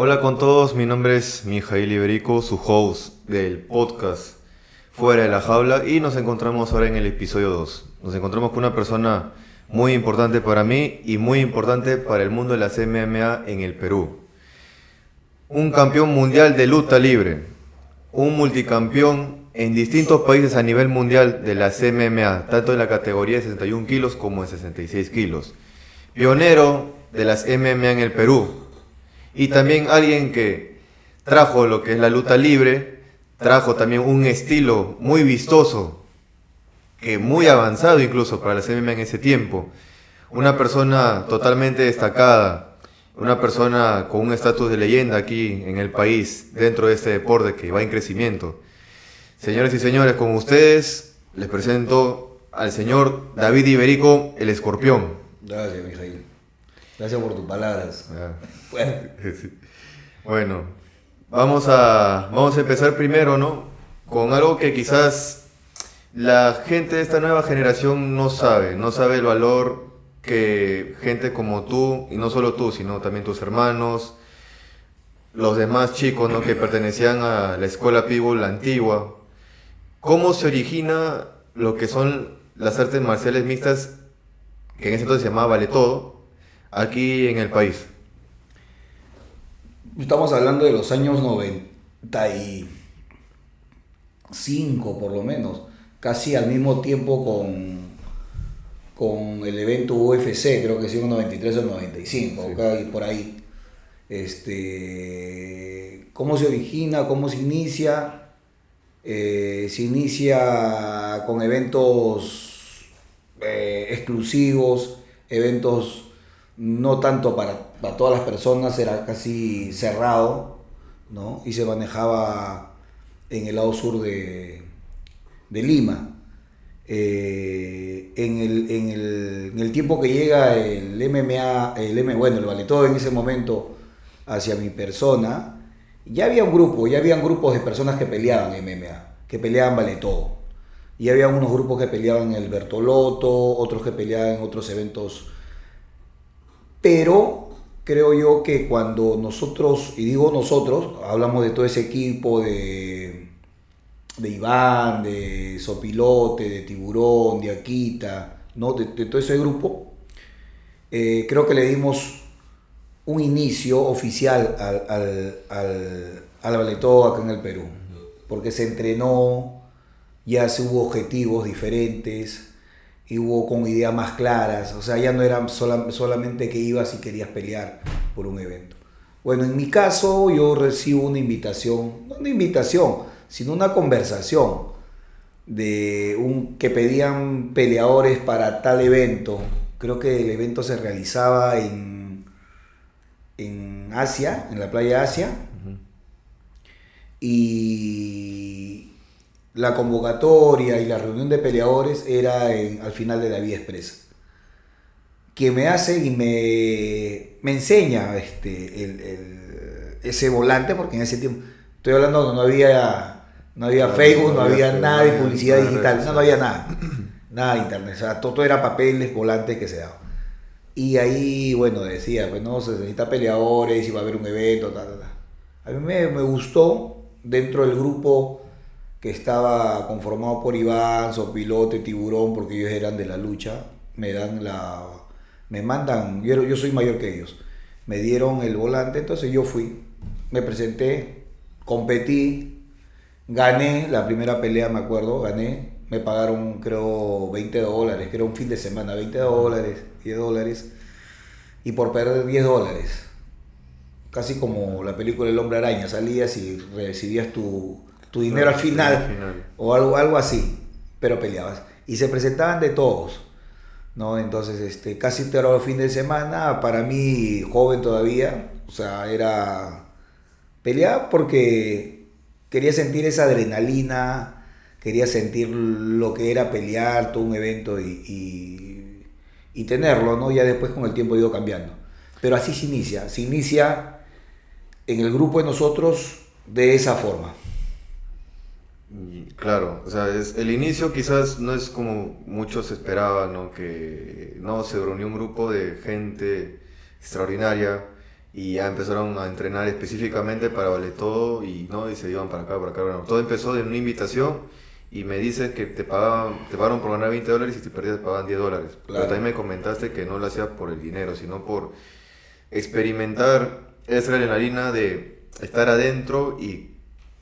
Hola con todos, mi nombre es Mijail Iberico, su host del podcast Fuera de la Jaula, y nos encontramos ahora en el episodio 2. Nos encontramos con una persona muy importante para mí y muy importante para el mundo de las MMA en el Perú. Un campeón mundial de lucha libre, un multicampeón en distintos países a nivel mundial de las MMA, tanto en la categoría de 61 kilos como en 66 kilos. Pionero de las MMA en el Perú. Y también alguien que trajo lo que es la lucha libre, trajo también un estilo muy vistoso, que muy avanzado incluso para las MMA en ese tiempo. Una persona totalmente destacada, una persona con un estatus de leyenda aquí en el país, dentro de este deporte que va en crecimiento. Señores y señores, con ustedes les presento al señor David Iberico, el Escorpión. Gracias, Mijail. Gracias por tus palabras. Bueno, vamos a empezar primero, ¿no? Con algo que quizás la gente de esta nueva generación no sabe el valor que gente como tú, y no solo tú, sino también tus hermanos, los demás chicos, ¿no?, que pertenecían a la escuela Pitbull, la antigua. ¿Cómo se origina lo que son las artes marciales mixtas, que en ese entonces se llamaba Vale Todo, aquí en el país? Estamos hablando de los años 95, por lo menos, casi al mismo tiempo con el evento UFC, creo que sí, en 93 o 95, sí. Okay, por ahí. ¿Cómo se origina? ¿Cómo se inicia? Se inicia con eventos exclusivos, eventos no tanto para todas las personas, era casi cerrado, ¿no? Y se manejaba en el lado sur de Lima. En el tiempo que llega el MMA, el Vale Todo en ese momento hacia mi persona, ya habían grupos de personas que peleaban MMA, que peleaban Vale Todo. Y había unos grupos que peleaban en el Bertolotto, otros que peleaban en otros eventos. Pero creo yo que cuando nosotros, y digo nosotros, hablamos de todo ese equipo de Iván, de Sopilote, de Tiburón, de Akita, ¿no? de todo ese grupo, creo que le dimos un inicio oficial al Vale Todo acá en el Perú, porque se entrenó, ya se hubo objetivos diferentes, y hubo con ideas más claras, o sea, ya no era solamente que ibas y querías pelear por un evento. Bueno, en mi caso yo recibo una invitación, no una invitación, sino una conversación que pedían peleadores para tal evento. Creo que el evento se realizaba en Asia, en la playa Asia, y la convocatoria y la reunión de peleadores era al final de la vía expresa. Que me hace y me enseña ese volante, porque en ese tiempo, estoy hablando donde no había Facebook, no había nada de publicidad digital, no había nada de internet, o sea, todo era papeles, volantes que se daban. Y ahí, bueno, decía, pues no, se necesita peleadores, y va a haber un evento, A mí me gustó, dentro del grupo que estaba conformado por Iván, Sopilote, Tiburón, porque ellos eran de la lucha, me mandan, yo soy mayor que ellos, me dieron el volante, entonces yo fui, me presenté, competí, gané la primera pelea, me acuerdo, gané, me pagaron creo $20, que era un fin de semana, $20, $10, y por perder $10, casi como la película El Hombre Araña, salías y recibías tu dinero al final, o algo así, pero peleabas. Y se presentaban de todos, ¿no? Entonces, casi todo el fin de semana, para mí, joven todavía, o sea, era pelear porque quería sentir esa adrenalina, quería sentir lo que era pelear, todo un evento y tenerlo, ¿no? Ya después con el tiempo ha ido cambiando. Pero así se inicia en el grupo de nosotros de esa forma. Claro, o sea, el inicio quizás no es como muchos esperaban, ¿no? Que no se reunió un grupo de gente extraordinaria y ya empezaron a entrenar específicamente para Vale Todo y, ¿no? Y se iban para acá, para acá. Bueno, todo empezó de una invitación y me dices que te pagaron por ganar $20 y si te perdías te pagaban $10. Claro. Pero también me comentaste que no lo hacías por el dinero, sino por experimentar esa adrenalina de estar adentro y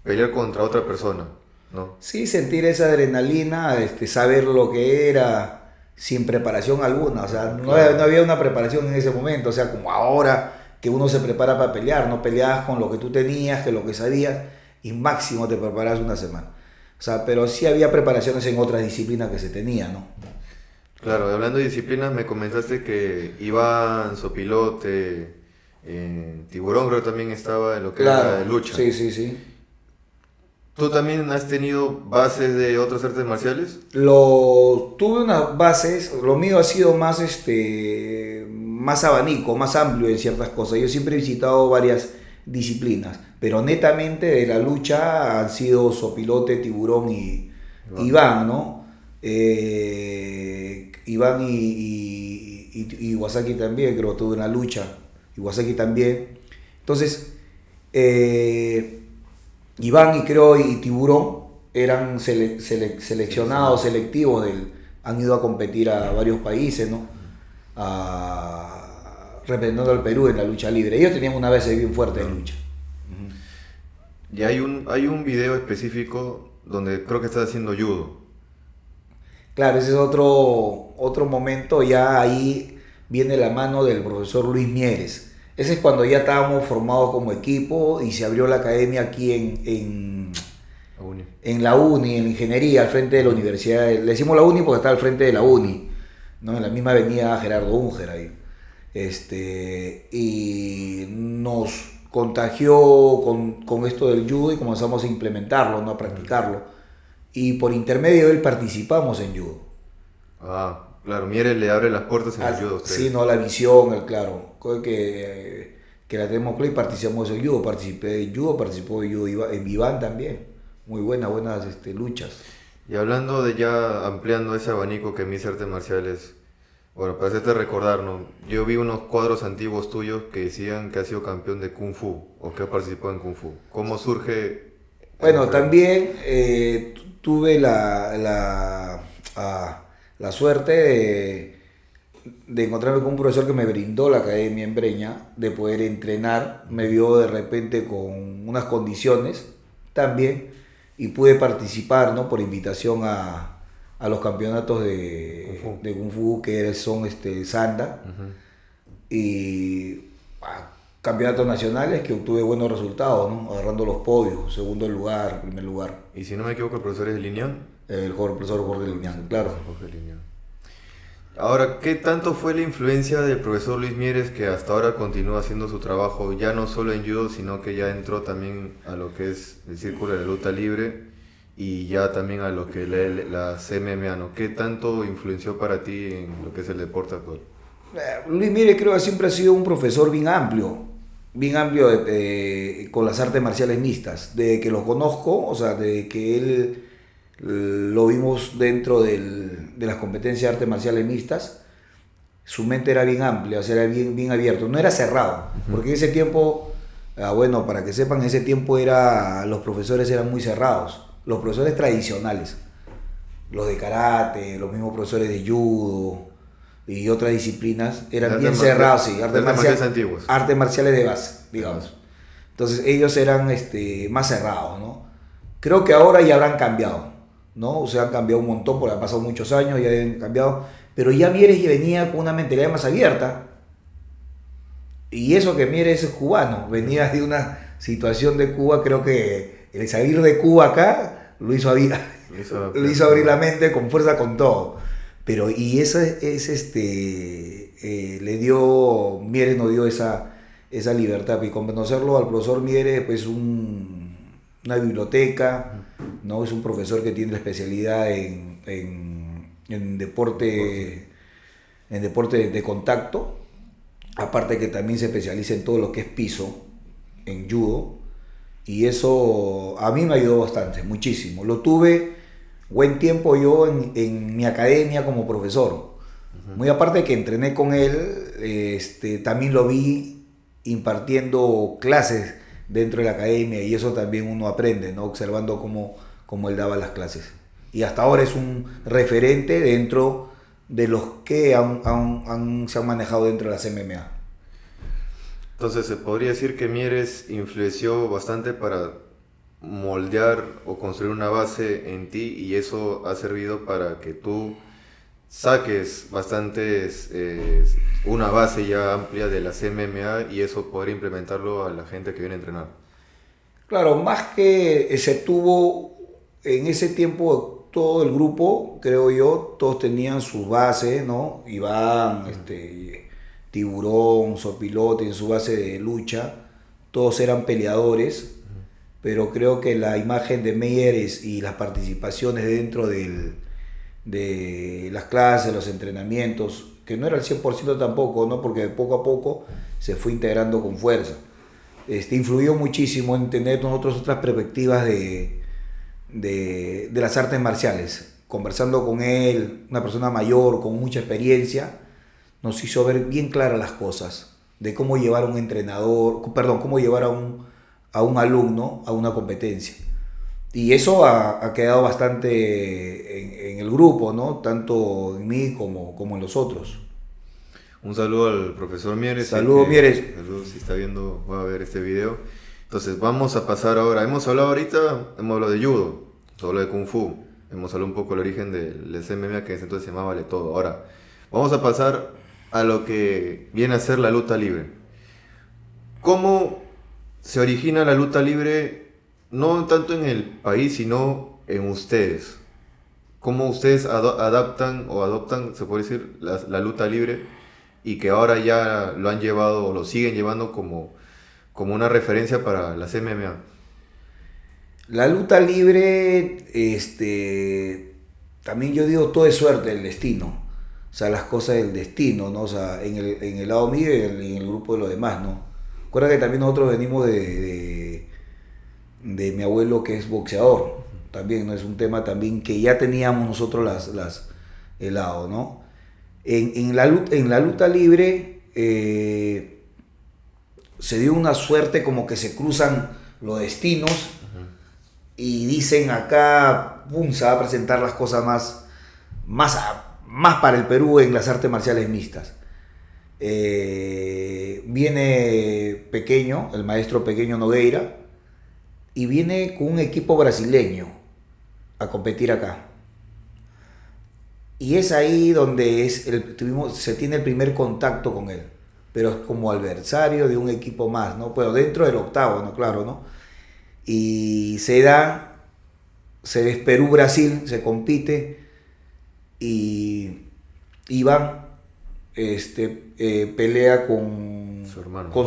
pelear contra otra persona, ¿no? Sí, sentir esa adrenalina, saber lo que era sin preparación alguna, o sea, no había una preparación en ese momento, o sea, como ahora que uno se prepara para pelear, no peleabas con lo que tú tenías, que lo que sabías, y máximo te preparas una semana. O sea, pero sí había preparaciones en otras disciplinas que se tenía, ¿no? Claro, hablando de disciplinas, me comentaste que Iván, Sopilote, Tiburón creo que también estaba en lo que era lucha. Sí, sí, sí. ¿Tú también has tenido bases de otras artes marciales? Tuve unas bases, lo mío ha sido más, más abanico, más amplio en ciertas cosas. Yo siempre he visitado varias disciplinas, pero netamente de la lucha han sido Sopilote, Tiburón y Iván, ¿no? Iván y Iwasaki también, creo que tuve una lucha, Iwasaki también. Entonces, Iván y Tiburón eran seleccionados, selectivos, han ido a competir a varios países, ¿no? Representando al Perú en la lucha libre. Ellos tenían una base bien fuerte de lucha. Y hay un video específico donde creo que estás haciendo judo. Claro, ese es otro momento, ya ahí viene la mano del profesor Luis Mieres. Ese es cuando ya estábamos formados como equipo y se abrió la academia aquí en la UNI, en ingeniería, al frente de la universidad. Le decimos la UNI porque está al frente de la UNI, ¿no? En la misma avenida Gerardo Unger ahí. Y nos contagió con esto del judo y comenzamos a implementarlo, ¿no? A practicarlo. Y por intermedio de él participamos en judo. Ah, claro, Mieres le abre las puertas en el judo a ustedes. Sí, no, la visión, claro. Que la tenemos clara y participamos en judo. Participé de judo, participó de judo en Iván también. Muy buenas luchas. Y hablando de ya ampliando ese abanico que mis artes marciales, bueno, para hacerte recordar, ¿no? Yo vi unos cuadros antiguos tuyos que decían que has sido campeón de Kung Fu o que has participado en Kung Fu. ¿Cómo surge? Bueno, también tuve la suerte de encontrarme con un profesor que me brindó la academia en Breña, de poder entrenar. Me vio de repente con unas condiciones también y pude participar, ¿no? Por invitación a los campeonatos de Kung Fu que son Sanda. Y campeonatos nacionales que obtuve buenos resultados, ¿no? Agarrando los podios, segundo lugar, primer lugar. Y si no me equivoco, el profesor es Liñán. El profesor Jorge Liñán, claro. Jorge Liñán. Ahora, ¿qué tanto fue la influencia del profesor Luis Mieres que hasta ahora continúa haciendo su trabajo, ya no solo en judo, sino que ya entró también a lo que es el círculo de la luta libre y ya también a lo que es la MMA, ¿no? ¿Qué tanto influenció para ti en lo que es el deporte actual? Luis Mieres creo que siempre ha sido un profesor bien amplio con las artes marciales mixtas. Desde que lo conozco, o sea, desde que él lo vimos dentro de las competencias de artes marciales mixtas, su mente era bien amplia, o sea, era bien abierto, no era cerrado, porque en ese tiempo, bueno, para que sepan, en ese tiempo los profesores eran muy cerrados, los profesores tradicionales, los de karate, los mismos profesores de judo y otras disciplinas, eran bien cerrados, sí, artes marciales antiguos. Artes marciales de base, digamos. Entonces ellos eran más cerrados, ¿no? Creo que ahora ya habrán cambiado, ¿no? O sea, han cambiado un montón, porque han pasado muchos años, ya han cambiado, pero ya Mieres venía con una mentalidad más abierta, y eso que Mieres es cubano, venía de una situación de Cuba. Creo que el salir de Cuba acá lo hizo abrir la mente con fuerza, con todo, pero y eso Mieres nos dio esa libertad, y con conocerlo al profesor Mieres, pues una biblioteca, ¿no? Es un profesor que tiene la especialidad en deporte de contacto, aparte que también se especializa en todo lo que es piso, en judo, y eso a mí me ayudó bastante, muchísimo. Lo tuve buen tiempo yo en mi academia como profesor. Muy aparte de que entrené con él, también lo vi impartiendo clases dentro de la academia, y eso también uno aprende, ¿no? Observando cómo él daba las clases. Y hasta ahora es un referente dentro de los que se han manejado dentro de las MMA. Entonces, se podría decir que Mieres influenció bastante para moldear o construir una base en ti, y eso ha servido para que tú saques una base ya amplia de las MMA, y eso poder implementarlo a la gente que viene a entrenar. Claro, más que se tuvo en ese tiempo todo el grupo, creo yo, todos tenían sus bases, ¿no? Iván, Tiburón, Sopilote en su base de lucha, todos eran peleadores, pero creo que la imagen de Mieres y las participaciones dentro de las clases, los entrenamientos, que no era el 100% tampoco, ¿no? Porque poco a poco se fue integrando con fuerza. Influyó muchísimo en tener nosotros otras perspectivas de las artes marciales. Conversando con él, una persona mayor, con mucha experiencia, nos hizo ver bien claras las cosas, de cómo llevar a un entrenador, cómo llevar a un alumno a una competencia. Y eso ha quedado bastante en el grupo, ¿no? Tanto en mí como en los otros. Un saludo al profesor Mieres. Saludos, Mieres. Saludos, si está viendo, va a ver este video. Entonces, vamos a pasar ahora. Hemos hablado de judo, hemos hablado de kung fu, hemos hablado un poco del origen del MMA, que en ese entonces se llamaba Vale Todo. Ahora, vamos a pasar a lo que viene a ser la lucha libre. ¿Cómo se origina la lucha libre, no tanto en el país, sino en ustedes? ¿Cómo ustedes adoptan, se puede decir, la lucha libre, y que ahora ya lo han llevado o lo siguen llevando como una referencia para las MMA? La lucha libre, también yo digo, todo es suerte, el destino. O sea, las cosas del destino, ¿no? O sea, en el lado mío y en el grupo de los demás, ¿no? Recuerda que también nosotros venimos de mi abuelo, que es boxeador. También, ¿no? Es un tema también que ya teníamos nosotros el lado, ¿no? En la lucha libre se dio una suerte, como que se cruzan los destinos y dicen acá, pum, se va a presentar las cosas más para el Perú en las artes marciales mixtas. Viene Pequeño, el maestro Pequeño Nogueira, y viene con un equipo brasileño a competir acá. Y es ahí donde se tiene el primer contacto con él, pero es como adversario de un equipo más, ¿no? Pero dentro del octavo, ¿no? Claro, ¿no? Y se es Perú-Brasil, se compite, y Iván pelea con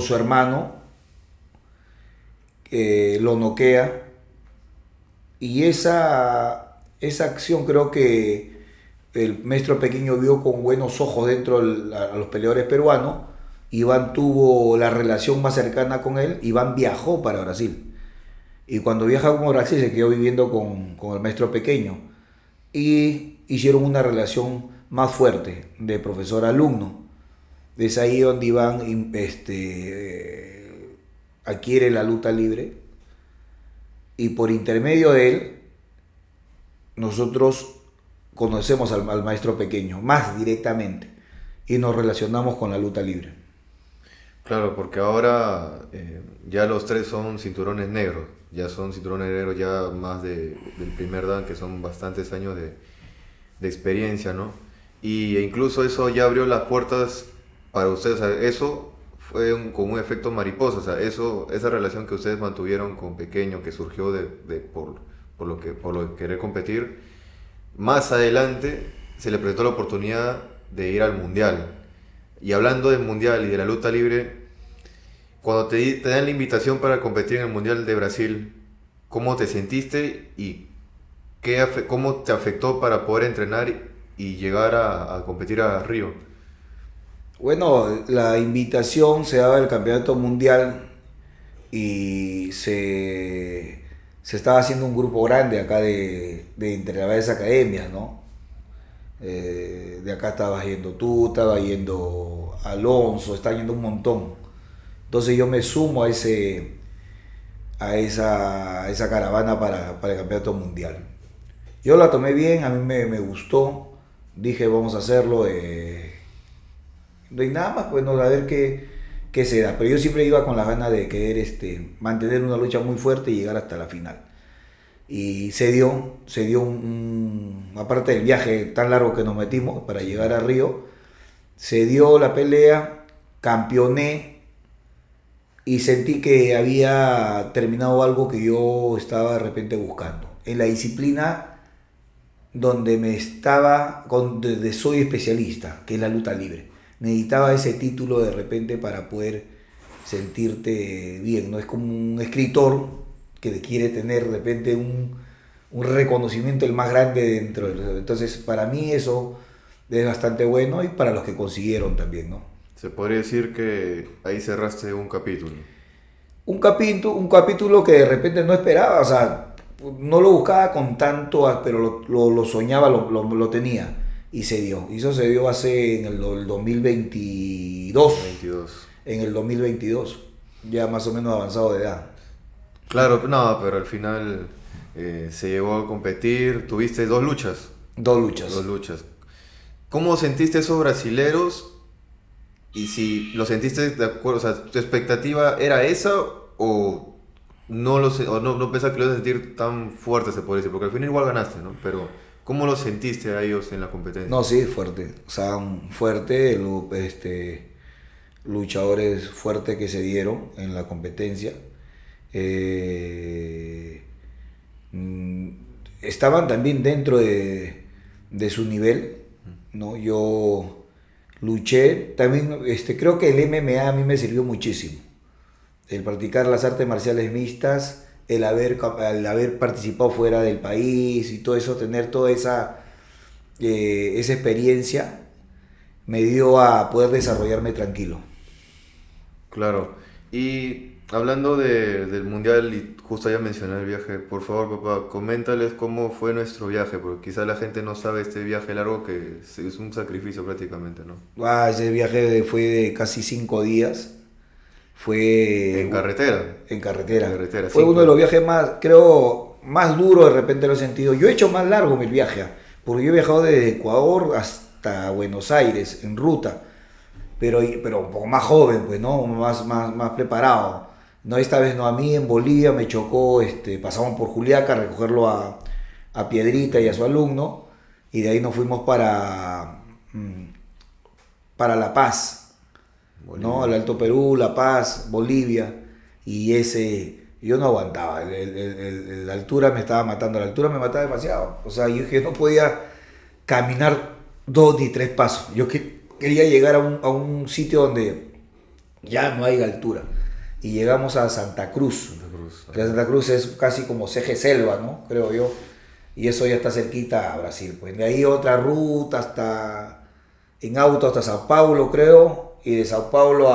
su hermano, lo noquea, y esa acción creo que el maestro Pequeño vio con buenos ojos dentro a los peleadores peruanos. Iván tuvo la relación más cercana con él. Iván viajó para Brasil, y cuando viaja como Brasil se quedó viviendo con el maestro Pequeño, y hicieron una relación más fuerte de profesor-alumno. Es ahí donde Iván adquiere la lucha libre, y por intermedio de él nosotros conocemos al maestro Pequeño más directamente y nos relacionamos con la lucha libre. Claro, porque ahora ya los tres son cinturones negros, ya más del primer dan, que son bastantes años de experiencia, ¿no? Y incluso eso ya abrió las puertas para ustedes. O sea, eso fue como un efecto mariposa. O sea, esa relación que ustedes mantuvieron con Pequeño, que surgió por lo que querer competir, más adelante se le presentó la oportunidad de ir al mundial. Y hablando del mundial y de la lucha libre, cuando te dan la invitación para competir en el mundial de Brasil, ¿cómo te sentiste y cómo te afectó para poder entrenar y llegar a competir a Río? Bueno, la invitación se daba del campeonato mundial, y se estaba haciendo un grupo grande acá de entre varias academias, ¿no? De acá estaba yendo tú, estaba yendo Alonso, estaba yendo un montón. Entonces yo me sumo a esa caravana para el campeonato mundial. Yo la tomé bien, a mí me gustó, dije vamos a hacerlo, no hay nada más, pues no, a ver qué se da, pero yo siempre iba con las ganas de querer mantener una lucha muy fuerte y llegar hasta la final. Y se dio aparte del viaje tan largo que nos metimos para llegar a Río, se dio la pelea, campeoné y sentí que había terminado algo que yo estaba de repente buscando. En la disciplina donde soy especialista, que es la lucha libre. Necesitaba ese título de repente para poder sentirte bien, ¿no? Es como un escritor que quiere tener de repente un reconocimiento el más grande dentro de... Entonces, para mí eso es bastante bueno y para los que consiguieron también, ¿no? Se podría decir que ahí cerraste un capítulo. Un capítulo que de repente no esperaba, o sea, no lo buscaba con tanto, pero lo soñaba, lo tenía y se dio. Y eso se dio en el 2022. 22. En el 2022, ya más o menos avanzado de edad. Claro, no, pero al final se llegó a competir. ¿Tuviste dos luchas? Dos luchas. Dos luchas. ¿Cómo sentiste esos brasileros? Y si lo sentiste de acuerdo, o sea, ¿tu expectativa era esa o no no pensás que lo ibas a sentir tan fuerte, se puede decir? Porque al final igual ganaste, ¿no? Pero ¿cómo lo sentiste a ellos en la competencia? No, sí, fuerte. O sea, fuerte, luchadores fuertes que se dieron en la competencia. Estaban también dentro de su nivel, ¿no? Yo luché, también creo que el MMA a mí me sirvió muchísimo. El practicar las artes marciales mixtas, el haber participado fuera del país y todo eso, tener toda esa experiencia, me dio a poder desarrollarme tranquilo. Claro. Y hablando del mundial, y justo ya mencioné el viaje, por favor, papá, coméntales cómo fue nuestro viaje, porque quizá la gente no sabe este viaje largo que es un sacrificio prácticamente, ¿no? Ese viaje fue de casi 5 días. Fue ¿En carretera? En carretera. Fue sí, uno de los viajes más duros, de repente lo he sentido. Yo he hecho más largo mi viaje, porque yo he viajado desde Ecuador hasta Buenos Aires en ruta, pero un poco más joven, pues, ¿no? Más preparado. No, esta vez no, a mí en Bolivia me chocó, pasamos por Juliaca a recogerlo a Piedrita y a su alumno, y de ahí nos fuimos para La Paz. Bolivia. ¿No? Al Alto Perú, La Paz, Bolivia, y yo no aguantaba, la altura me estaba matando, la altura me mataba demasiado, o sea, yo no podía caminar 2 ni 3 pasos, yo quería llegar a un sitio donde ya no hay altura, y llegamos a Santa Cruz, que Santa Cruz es casi como Ceje Selva, ¿no? Creo yo, y eso ya está cerquita a Brasil, pues de ahí otra ruta en auto hasta Sao Paulo, creo, y de Sao Paulo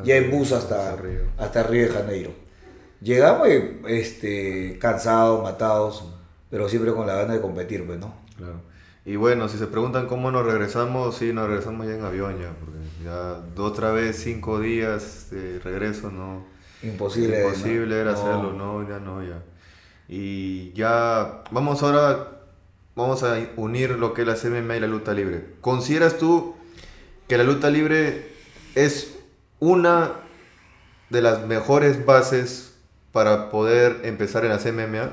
ya en bus hasta Río de Janeiro. Llegamos cansados, matados, pero siempre con la gana de competir, pues, ¿no? Claro. Y bueno, si se preguntan cómo nos regresamos, sí, nos regresamos ya en avión ya, porque ya otra vez 5 días de regreso, no. Imposible era hacerlo, no, ya. Y ya, vamos a unir lo que es la MMA y la lucha libre. ¿Consideras tú que la lucha libre es una de las mejores bases para poder empezar en las MMA?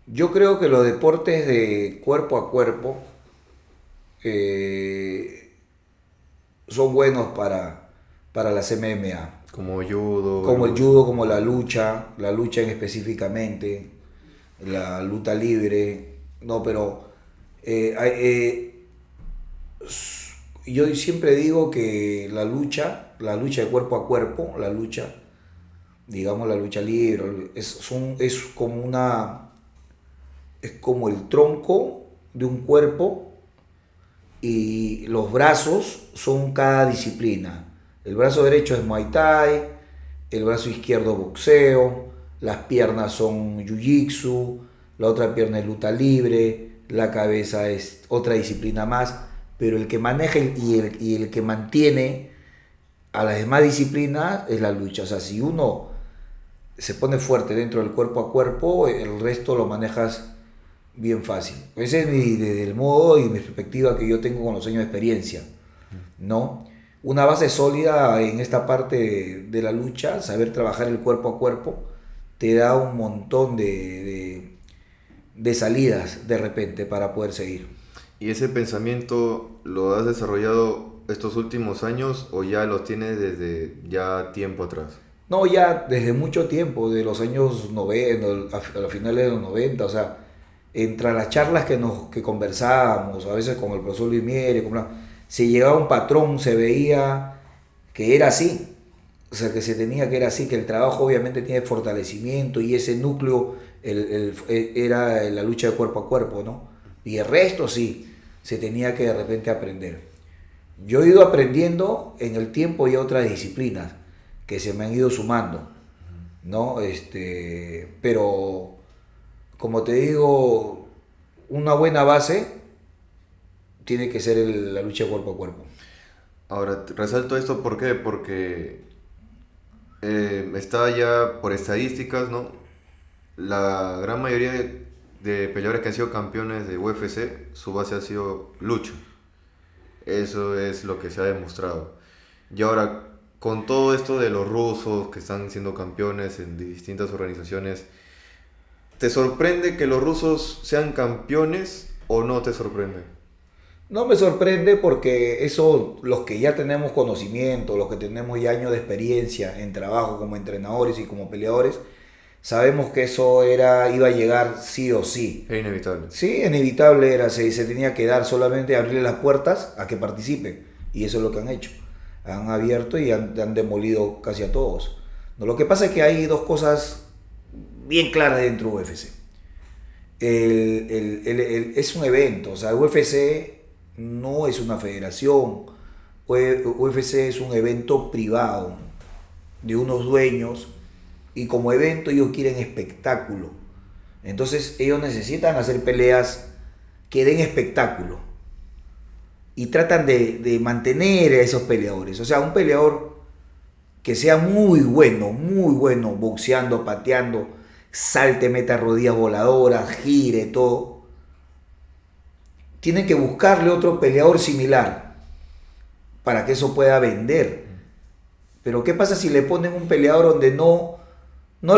Yo creo que los deportes de cuerpo a cuerpo son buenos para las MMA. Como judo. Como el judo, como la lucha específicamente, la lucha libre. No, pero yo siempre digo que la lucha de cuerpo a cuerpo, digamos la lucha libre, es como el tronco de un cuerpo y los brazos son cada disciplina. El brazo derecho es Muay Thai, el brazo izquierdo boxeo, las piernas son Jiu-Jitsu, la otra pierna es lucha libre, la cabeza es otra disciplina más, pero el que maneja y el que mantiene a las demás disciplinas es la lucha. O sea, si uno se pone fuerte dentro del cuerpo a cuerpo, el resto lo manejas bien fácil. Ese es desde el modo y mi perspectiva que yo tengo con los años de experiencia, ¿no? Una base sólida en esta parte de la lucha, saber trabajar el cuerpo a cuerpo, te da un montón de salidas de repente para poder seguir. ¿Y ese pensamiento lo has desarrollado estos últimos años o ya lo tienes desde ya tiempo atrás? No, ya desde mucho tiempo, de los años 90, a los finales de los 90, o sea, entre las charlas que conversábamos, a veces con el profesor Luis Miere, se llegaba un patrón, se veía que era así, o sea, que se tenía que era así, que el trabajo obviamente tiene fortalecimiento y ese núcleo era la lucha de cuerpo a cuerpo, ¿no? Y el resto sí, se tenía que de repente aprender. Yo he ido aprendiendo en el tiempo y otras disciplinas que se me han ido sumando, ¿no? Pero, como te digo, una buena base tiene que ser la lucha cuerpo a cuerpo. Ahora, resalto esto, ¿por qué? Porque está ya por estadísticas, ¿no? La gran mayoría de peleadores que han sido campeones de UFC, su base ha sido lucha. Eso es lo que se ha demostrado. Y ahora, con todo esto de los rusos que están siendo campeones en distintas organizaciones, ¿te sorprende que los rusos sean campeones o no te sorprende? No me sorprende porque eso, los que ya tenemos conocimiento, los que tenemos ya años de experiencia en trabajo como entrenadores y como peleadores, sabemos que eso iba a llegar sí o sí. Es inevitable. Sí, inevitable era, se tenía que dar solamente abrirle las puertas a que participen. Y eso es lo que han hecho. Han abierto y han demolido casi a todos. No, lo que pasa es que hay dos cosas bien claras dentro de UFC. Es un evento, o sea, UFC no es una federación. UFC es un evento privado de unos dueños y como evento ellos quieren espectáculo. Entonces ellos necesitan hacer peleas que den espectáculo y tratan de mantener a esos peleadores. O sea, un peleador que sea muy bueno, boxeando, pateando, salte, meta rodillas voladoras, gire, todo. Tienen que buscarle otro peleador similar para que eso pueda vender. Pero ¿qué pasa si le ponen un peleador donde no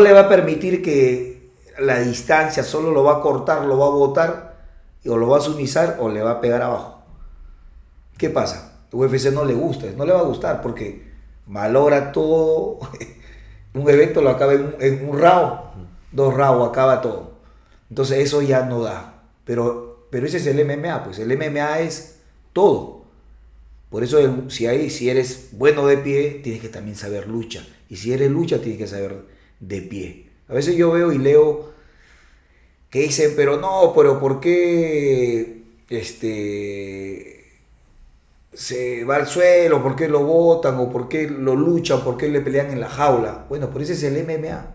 le va a permitir que la distancia, solo lo va a cortar, lo va a botar, o lo va a sumizar o le va a pegar abajo? ¿Qué pasa? UFC no le gusta, no le va a gustar porque malogra todo. Un evento lo acaba en un round, 2 rounds, acaba todo. Entonces eso ya no da. Pero ese es el MMA, pues el MMA es todo. Por eso si eres bueno de pie, tienes que también saber lucha. Y si eres lucha, tienes que saber de pie. A veces yo veo y leo que dicen, pero ¿por qué se va al suelo? ¿Por qué lo botan? ¿O por qué lo luchan? ¿Por qué le pelean en la jaula? Bueno, por eso es el MMA.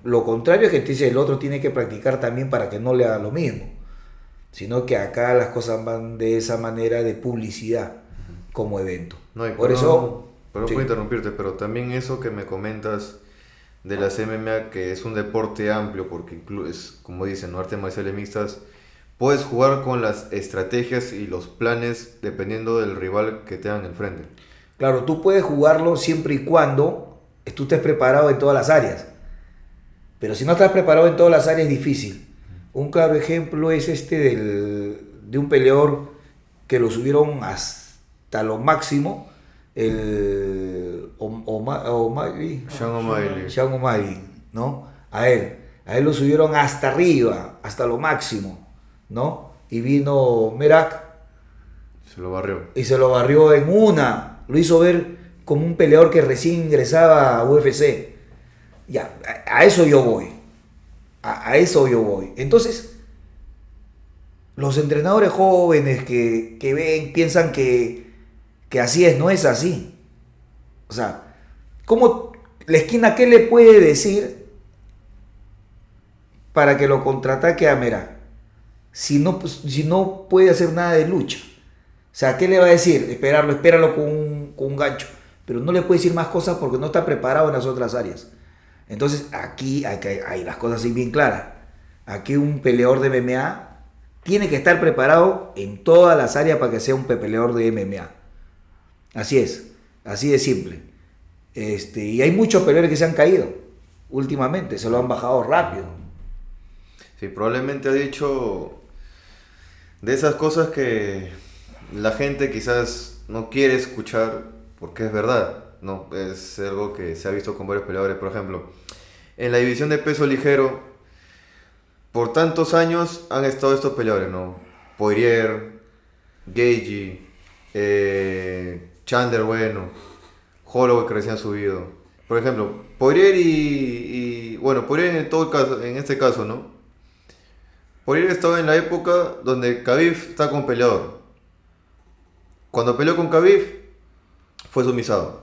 Lo contrario es que te dice el otro tiene que practicar también para que no le haga lo mismo. Sino que acá las cosas van de esa manera de publicidad como evento. No, y por eso... Perdón sí. por interrumpirte, pero también eso que me comentas de las MMA, que es un deporte amplio, porque es, como dicen, ¿no? Artes marciales mixtas, puedes jugar con las estrategias y los planes dependiendo del rival que te hagan enfrente. Claro, tú puedes jugarlo siempre y cuando tú estés preparado en todas las áreas. Pero si no estás preparado en todas las áreas es difícil. Un claro ejemplo es de un peleador que lo subieron hasta lo máximo, el Sean O'Malley, ¿no? A él lo subieron hasta arriba, hasta lo máximo, ¿no? Y vino Merak se lo barrió. Y se lo barrió en una. Lo hizo ver como un peleador que recién ingresaba a UFC. Ya, a eso yo voy. A eso yo voy. Entonces, los entrenadores jóvenes que ven, piensan que así es, no es así. O sea, ¿cómo la esquina qué le puede decir para que lo contraataque a Merak? Si no puede hacer nada de lucha. O sea, ¿qué le va a decir? Espéralo con un gancho. pero no le puede decir más cosas porque no está preparado en las otras áreas. Entonces aquí hay las cosas así bien claras. Aquí un peleador de MMA tiene que estar preparado en todas las áreas para que sea un peleador de MMA. Así es, así de simple. Y hay muchos peleadores que se han caído últimamente, se lo han bajado rápido. Sí, probablemente ha dicho de esas cosas que la gente quizás no quiere escuchar porque es verdad, ¿no? Es algo que se ha visto con varios peleadores. Por ejemplo, en la división de peso ligero, por tantos años han estado estos peleadores, ¿no? Poirier, Gaethje, Chandler, bueno, Holloway que recién ha subido. Por ejemplo, Poirier bueno, Poirier en este caso, ¿no? Poirier estaba en la época donde Khabib está con peleador. Cuando peleó con Khabib, fue sumisado.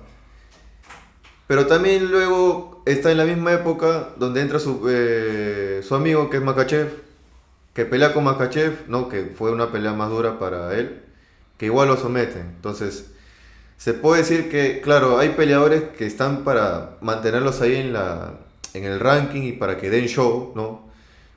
Pero también luego está en la misma época donde entra su amigo que es Makhachev, que pelea con Makhachev, ¿no? Que fue una pelea más dura para él, que igual lo someten. Entonces, se puede decir que, claro, hay peleadores que están para mantenerlos ahí en el ranking y para que den show, ¿no?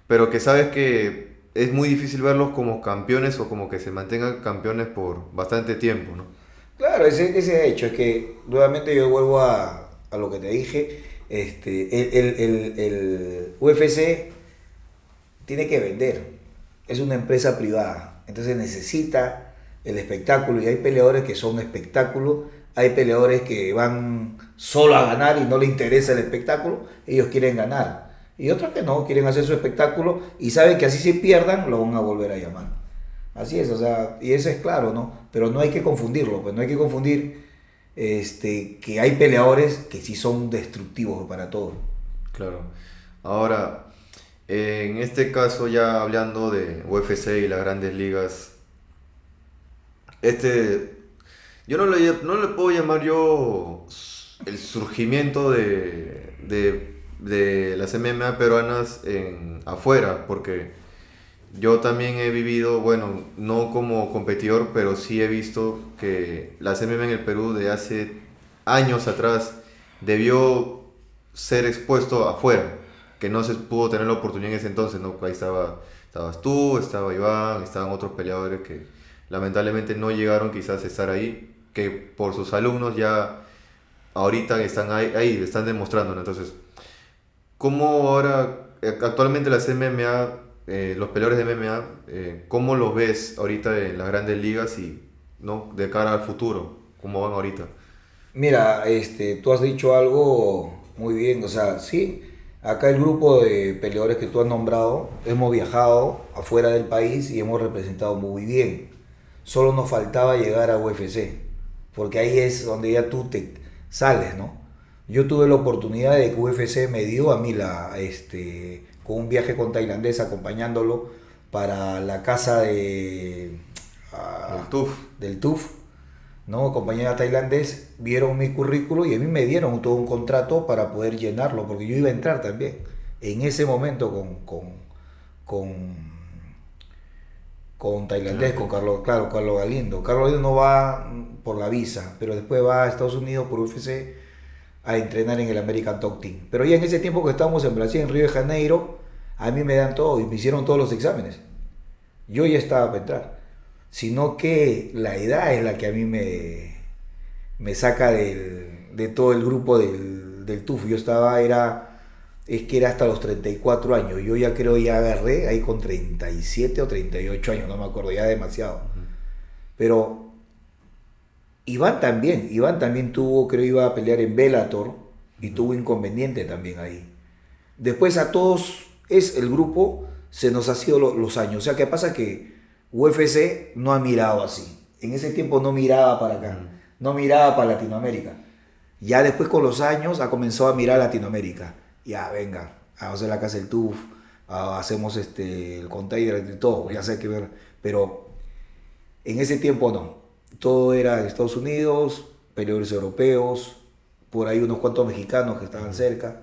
Pero que sabes que es muy difícil verlos como campeones o como que se mantengan campeones por bastante tiempo, ¿no? Claro, ese hecho es que nuevamente yo vuelvo a lo que te dije. El UFC tiene que vender, es una empresa privada, entonces necesita el espectáculo y hay peleadores que son espectáculo, hay peleadores que van solo a ganar y no les interesa el espectáculo, ellos quieren ganar, y otros que no, quieren hacer su espectáculo y saben que así si pierdan lo van a volver a llamar. Así es, o sea, y eso es claro, ¿no? Pero no hay que confundirlo, pues no hay que confundir que hay peleadores que sí son destructivos para todo. Claro. Ahora, en este caso ya hablando de UFC y las grandes ligas, yo no le puedo llamar yo el surgimiento de las MMA peruanas afuera, porque yo también he vivido, bueno, no como competidor, pero sí he visto que las MMA en el Perú de hace años atrás debió ser expuesto afuera, que no se pudo tener la oportunidad en ese entonces, ¿no? Ahí estabas tú, estaba Iván, estaban otros peleadores que lamentablemente no llegaron quizás a estar ahí, que por sus alumnos ya ahorita están ahí están demostrando, ¿no? Entonces, ¿cómo ahora, actualmente las MMA, los peleadores de MMA, cómo los ves ahorita en las grandes ligas y, ¿no? De cara al futuro, cómo van ahorita? Mira, tú has dicho algo muy bien, o sea, sí, acá el grupo de peleadores que tú has nombrado, hemos viajado afuera del país y hemos representado muy bien. Solo nos faltaba llegar a UFC, porque ahí es donde ya tú te sales, ¿no? Yo tuve la oportunidad de que UFC me dio a mí con un viaje con tailandés acompañándolo para la casa El TUF. del TUF, ¿no? Compañía tailandés, vieron mi currículo y a mí me dieron todo un contrato para poder llenarlo, porque yo iba a entrar también en ese momento con tailandés, con Carlos Galindo. Carlos Galindo no va por la visa, pero después va a Estados Unidos por UFC a entrenar en el American Top Team. Pero ya en ese tiempo que estábamos en Brasil, en Río de Janeiro, a mí me dan todo y me hicieron todos los exámenes. Yo ya estaba para entrar. Sino que la edad es la que a mí me saca de todo el grupo del TUF. Yo es que era hasta los 34 años. Yo ya creo ya agarré ahí con 37 o 38 años, no me acuerdo, ya demasiado. Pero Iván también tuvo, creo iba a pelear en Bellator y tuvo inconveniente también ahí. Después a todos, el grupo, se nos ha sido los años. O sea, ¿qué pasa? Que UFC no ha mirado así. En ese tiempo no miraba para acá, no miraba para Latinoamérica. Ya después con los años ha comenzado a mirar Latinoamérica. Ya, venga, vamos a hacer la casa del TUF, hacemos el container de todo, ya sé que ver. Pero en ese tiempo no. Todo era Estados Unidos, peleadores europeos, por ahí unos cuantos mexicanos que estaban cerca.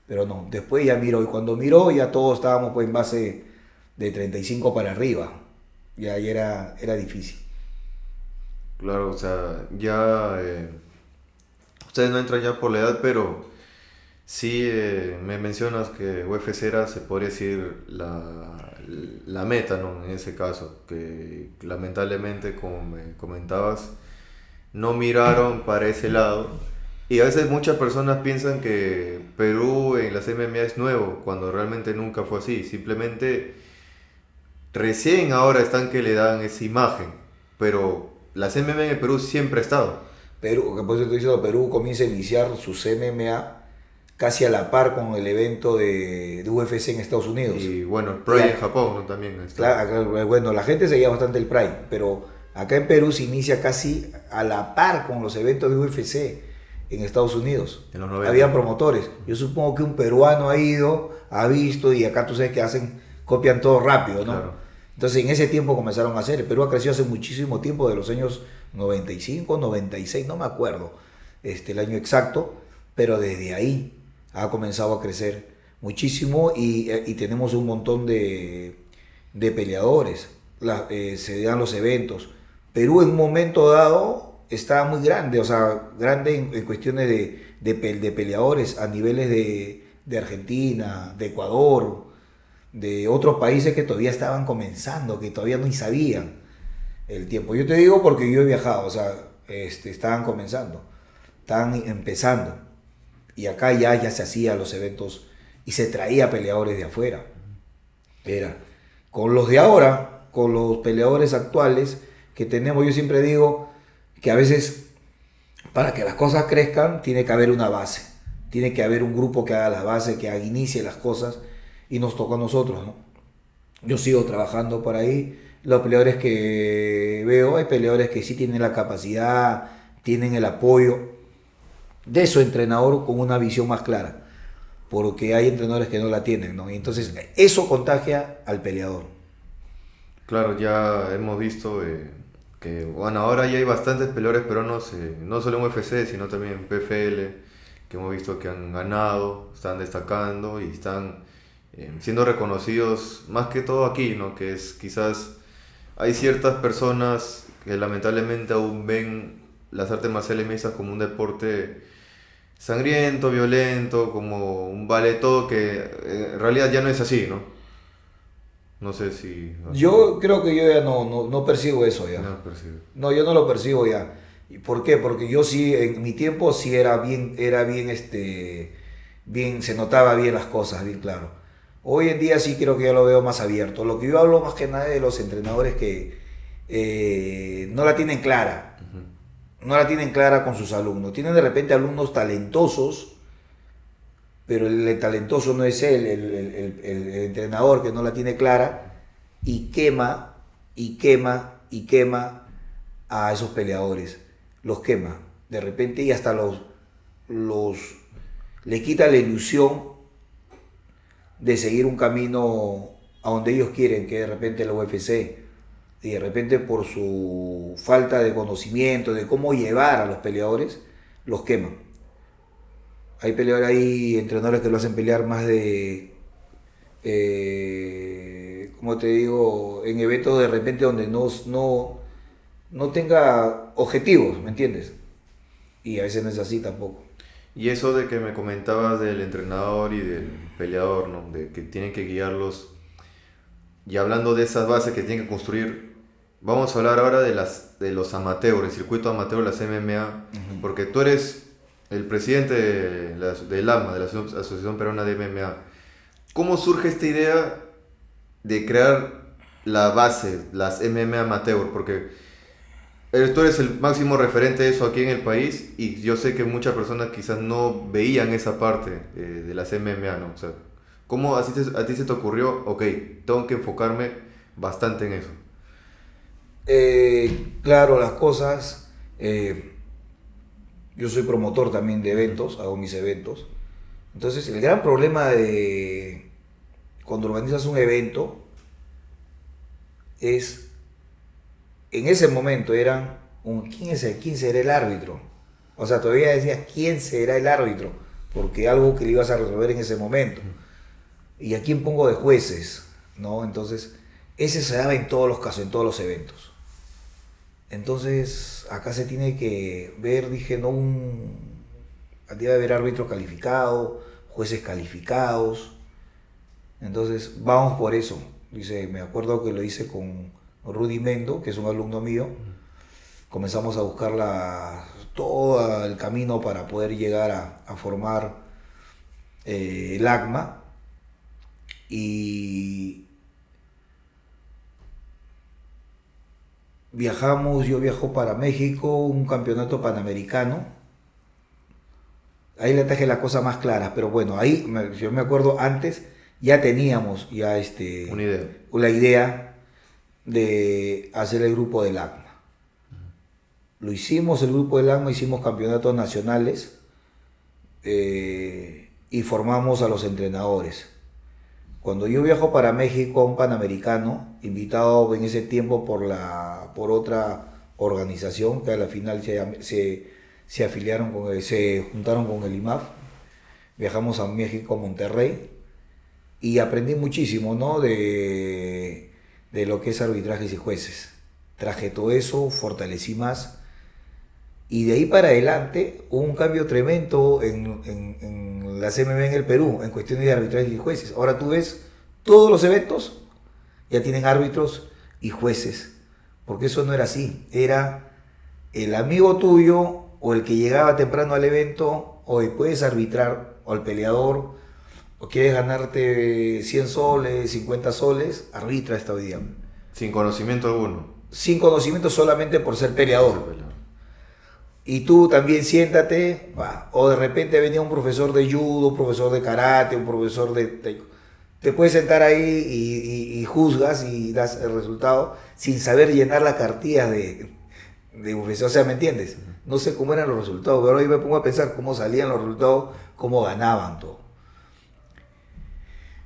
Pero no, después ya miró. Y cuando miró ya todos estábamos pues en base de 35 para arriba. Ya ahí era difícil. Claro, o sea, ya ustedes no entran ya por la edad, pero sí me mencionas que UFC era, se podría decir, la meta, ¿no? En ese caso, que lamentablemente, como me comentabas, no miraron para ese lado. Y a veces muchas personas piensan que Perú en las MMA es nuevo, cuando realmente nunca fue así. Simplemente recién ahora están que le dan esa imagen, pero las MMA en el Perú siempre ha estado. Perú, que por eso estoy diciendo, Perú comienza a iniciar sus MMA casi a la par con el evento de UFC en Estados Unidos. Y bueno, el Pride en Japón, ¿no? También está. Claro, bueno, la gente seguía bastante el Pride, pero acá en Perú se inicia casi a la par con los eventos de UFC en Estados Unidos. En los 90. Habían promotores. Yo supongo que un peruano ha ido, ha visto, y acá tú sabes que copian todo rápido, ¿no? Claro. Entonces en ese tiempo comenzaron a hacer. El Perú ha crecido hace muchísimo tiempo, de los años 95, 96, no me acuerdo el año exacto, pero desde ahí ha comenzado a crecer muchísimo y tenemos un montón de peleadores. Se dan los eventos. Perú en un momento dado estaba muy grande, o sea, grande en cuestiones de peleadores a niveles de Argentina, de Ecuador, de otros países que todavía estaban comenzando, que todavía ni sabían el tiempo. Yo te digo porque yo he viajado, o sea, estaban comenzando, estaban empezando, y acá ya se hacían los eventos y se traía peleadores de afuera. Era con los de ahora, con los peleadores actuales que tenemos. Yo siempre digo que a veces, para que las cosas crezcan, tiene que haber una base, tiene que haber un grupo que haga la base, que inicie las cosas, y nos toca a nosotros, ¿no? Yo sigo trabajando por ahí. Los peleadores que veo, hay peleadores que sí tienen la capacidad, tienen el apoyo de su entrenador con una visión más clara, porque hay entrenadores que no la tienen, ¿no? Y entonces eso contagia al peleador. Claro, ya hemos visto que, bueno, ahora ya hay bastantes peleadores peruanos, no solo en UFC, sino también en PFL, que hemos visto que han ganado, están destacando y están siendo reconocidos más que todo aquí, ¿no? Que es quizás, hay ciertas personas que lamentablemente aún ven las artes marciales mixtas como un deporte sangriento, violento, como un vale todo, que en realidad ya no es así, ¿no? No sé si... Yo creo que yo ya no percibo eso ya. No percibo. No, yo no lo percibo ya. ¿Y por qué? Porque yo sí, en mi tiempo sí era bien, bien, se notaba bien las cosas, bien claro. Hoy en día sí creo que ya lo veo más abierto. Lo que yo hablo más que nada de los entrenadores que no la tienen clara. No la tienen clara con sus alumnos. Tienen de repente alumnos talentosos, pero el talentoso no es él, el entrenador que no la tiene clara, y quema a esos peleadores. Los quema de repente, y hasta le quita la ilusión de seguir un camino a donde ellos quieren, que de repente la UFC, y de repente por su falta de conocimiento de cómo llevar a los peleadores, los queman. Hay peleadores, hay entrenadores que lo hacen pelear más de, como te digo, en eventos de repente donde no tenga objetivos, ¿me entiendes? Y a veces no es así tampoco. Y eso de que me comentabas del entrenador y del peleador, ¿no? De que tienen que guiarlos. Y hablando de esas bases que tienen que construir, vamos a hablar ahora de los amateurs, el circuito amateur de las MMA, porque tú eres el presidente del AMA, de la Asociación Peruana de MMA. ¿Cómo surge esta idea de crear la base, las MMA amateur? Porque tú eres el máximo referente de eso aquí en el país, y yo sé que muchas personas quizás no veían esa parte de las MMA, ¿no? O sea, ¿cómo a ti se te ocurrió? Ok, tengo que enfocarme bastante en eso. Claro, las cosas... yo soy promotor también de eventos, hago mis eventos. Entonces, el gran problema de cuando organizas un evento es, en ese momento eran ¿quién será el árbitro? O sea, todavía decías ¿quién será el árbitro? Porque algo que le ibas a resolver en ese momento. ¿Y a quién pongo de jueces? ¿No? Entonces, ese se daba en todos los casos, en todos los eventos. Entonces, acá se tiene que ver, dije, no debe haber árbitros calificados, jueces calificados. Entonces, vamos por eso. Dice, me acuerdo que lo hice con Rudy Mendo, que es un alumno mío. Comenzamos a buscar todo el camino para poder llegar a formar el ACMA. Y yo viajo para México, un campeonato panamericano. Ahí le traje la cosa más clara, pero bueno, ahí yo me acuerdo antes ya teníamos una la idea de hacer el grupo del ACMA. Lo hicimos, el grupo del ACMA, hicimos campeonatos nacionales y formamos a los entrenadores. Cuando yo viajo para México a un panamericano, invitado en ese tiempo por otra organización que a la final se afiliaron se juntaron con el IMAF, viajamos a México, a Monterrey, y aprendí muchísimo, ¿no? de lo que es arbitrajes y jueces. Traje todo eso, fortalecí más, y de ahí para adelante hubo un cambio tremendo en la CMB en el Perú, en cuestiones de arbitrajes y jueces. Ahora tú ves, todos los eventos ya tienen árbitros y jueces, porque eso no era así. Era el amigo tuyo o el que llegaba temprano al evento, o puedes arbitrar, o el peleador, o quieres ganarte 100 soles, 50 soles, arbitra esta hoy día. Sin conocimiento alguno. Sin conocimiento, solamente por ser peleador. Y tú también siéntate, o de repente venía un profesor de judo, un profesor de karate, un profesor de... Te puedes sentar ahí y juzgas y das el resultado sin saber llenar la cartilla de profesor. O sea, ¿me entiendes? No sé cómo eran los resultados, pero hoy me pongo a pensar cómo salían los resultados, cómo ganaban todo.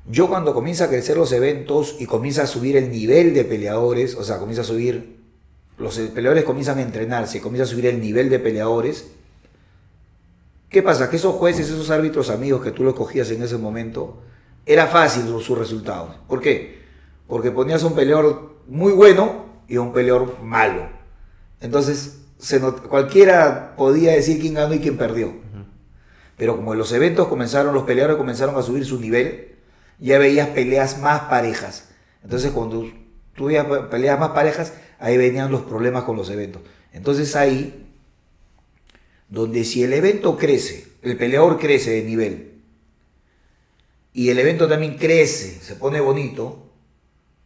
Yo cuando comienza a crecer los eventos y comienza a subir el nivel de peleadores, o sea, comienza a subir, los peleadores comienzan a entrenarse, comienza a subir el nivel de peleadores, ¿qué pasa? Que esos jueces, esos árbitros amigos que tú los cogías en ese momento, era fácil sus resultados. ¿Por qué? Porque ponías a un peleador muy bueno y a un peleador malo. Entonces, cualquiera podía decir quién ganó y quién perdió. Pero como en los eventos los peleadores comenzaron a subir su nivel, ya veías peleas más parejas. Entonces, cuando tú veías peleas más parejas, ahí venían los problemas con los eventos. Entonces, ahí, donde si el evento crece, el peleador crece de nivel, y el evento también crece, se pone bonito,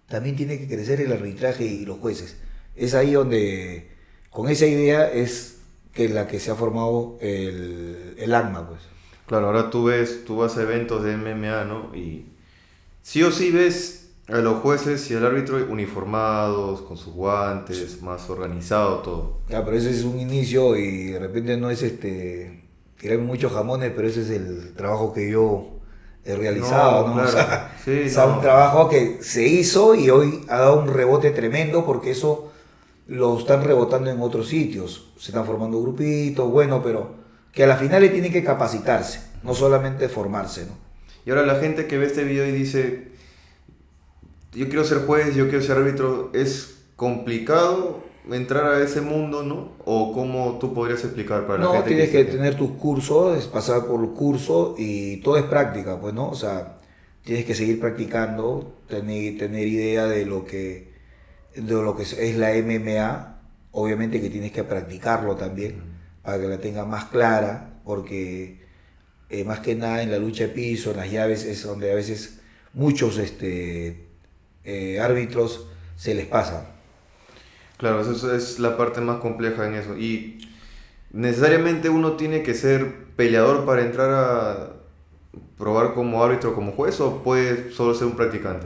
también tiene que crecer el arbitraje y los jueces. Es ahí donde, con esa idea, es que la que se ha formado el ACMA, pues. Claro, ahora tú vas a eventos de MMA, ¿no? Y sí o sí ves a los jueces y al árbitro uniformados, con sus guantes, más organizado todo. Ya, pero ese es un inicio y de repente no es tirarme muchos jamones, pero ese es el trabajo que yo he realizado, ¿no? Claro. O sea, sí, un trabajo que se hizo y hoy ha dado un rebote tremendo, porque eso lo están rebotando en otros sitios. Se están formando grupitos, bueno, pero que a la final le tienen que capacitarse, no solamente formarse, ¿no? Y ahora la gente que ve este video y dice, yo quiero ser juez, yo quiero ser árbitro, ¿es complicado entrar a ese mundo, no? ¿O cómo tú podrías explicar para la gente? No, tienes que tener tus cursos, pasar por el curso, y todo es práctica, pues, ¿no? O sea, tienes que seguir practicando, tener idea de lo que es la MMA. Obviamente que tienes que practicarlo también, para que la tengas más clara, porque más que nada en la lucha de piso, en las llaves, es donde a veces muchos árbitros se les pasa. Claro, eso es la parte más compleja en eso. Y necesariamente uno tiene que ser peleador para entrar a probar como árbitro, como juez, ¿o puede solo ser un practicante?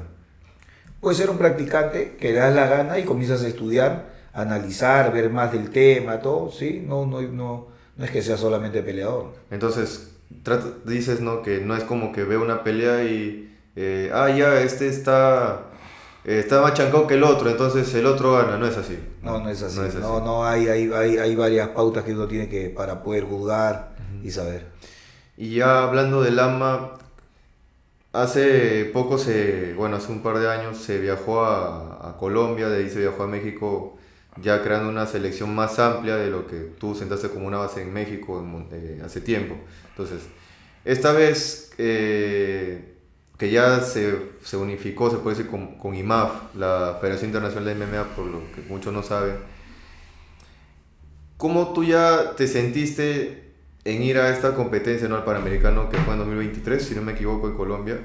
Puede ser un practicante que le das la gana y comienzas a estudiar, a analizar, ver más del tema, todo, ¿sí? No es que sea solamente peleador. Entonces, dices, ¿no? Que no es como que veo una pelea y ya, está más chancado que el otro, entonces el otro gana. No es así. No es así. No, hay varias pautas que uno tiene que para poder juzgar y saber. Y ya hablando del ACMA, hace un par de años se viajó a Colombia, de ahí se viajó a México ya creando una selección más amplia de lo que tú sentaste como una base en México hace tiempo. Entonces, esta vez que ya se unificó, se puede decir, con IMAF, la Federación Internacional de MMA, por lo que muchos no saben, ¿cómo tú ya te sentiste en ir a esta competencia, ¿no? Al Panamericano, que fue en 2023, si no me equivoco, en Colombia,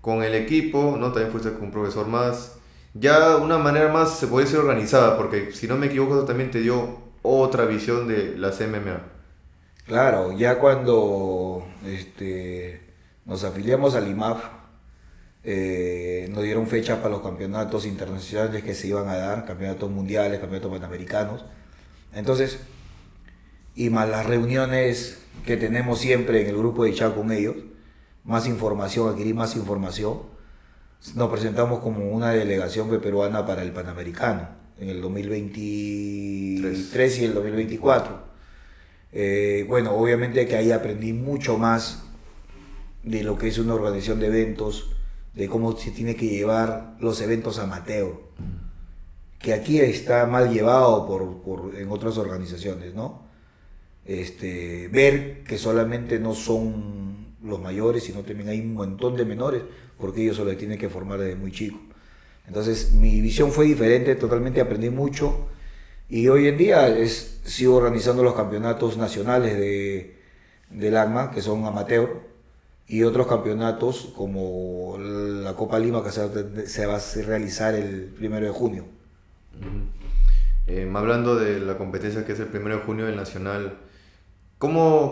con el equipo, ¿no? También fuiste con un profesor más, ya una manera más, se puede decir, organizada, porque si no me equivoco, eso también te dio otra visión de las MMA. Claro, ya cuando nos afiliamos al IMAF, nos dieron fecha para los campeonatos internacionales que se iban a dar, campeonatos mundiales, campeonatos panamericanos. Entonces, y más las reuniones que tenemos siempre en el grupo de chat con ellos, más información, adquirir más información, nos presentamos como una delegación peruana para el Panamericano en el 2023 y el 2024. Bueno, obviamente que ahí aprendí mucho más de lo que es una organización de eventos, de cómo se tiene que llevar los eventos amateur, que aquí está mal llevado en otras organizaciones, ¿no? Ver que solamente no son los mayores, sino también hay un montón de menores, porque ellos solo tienen que formar desde muy chico. Entonces mi visión fue diferente, totalmente aprendí mucho, y hoy en día sigo organizando los campeonatos nacionales del ACMA, que son amateur, y otros campeonatos como la Copa Lima, que se va a realizar el 1 de junio. Hablando de la competencia que es el 1 de junio del Nacional,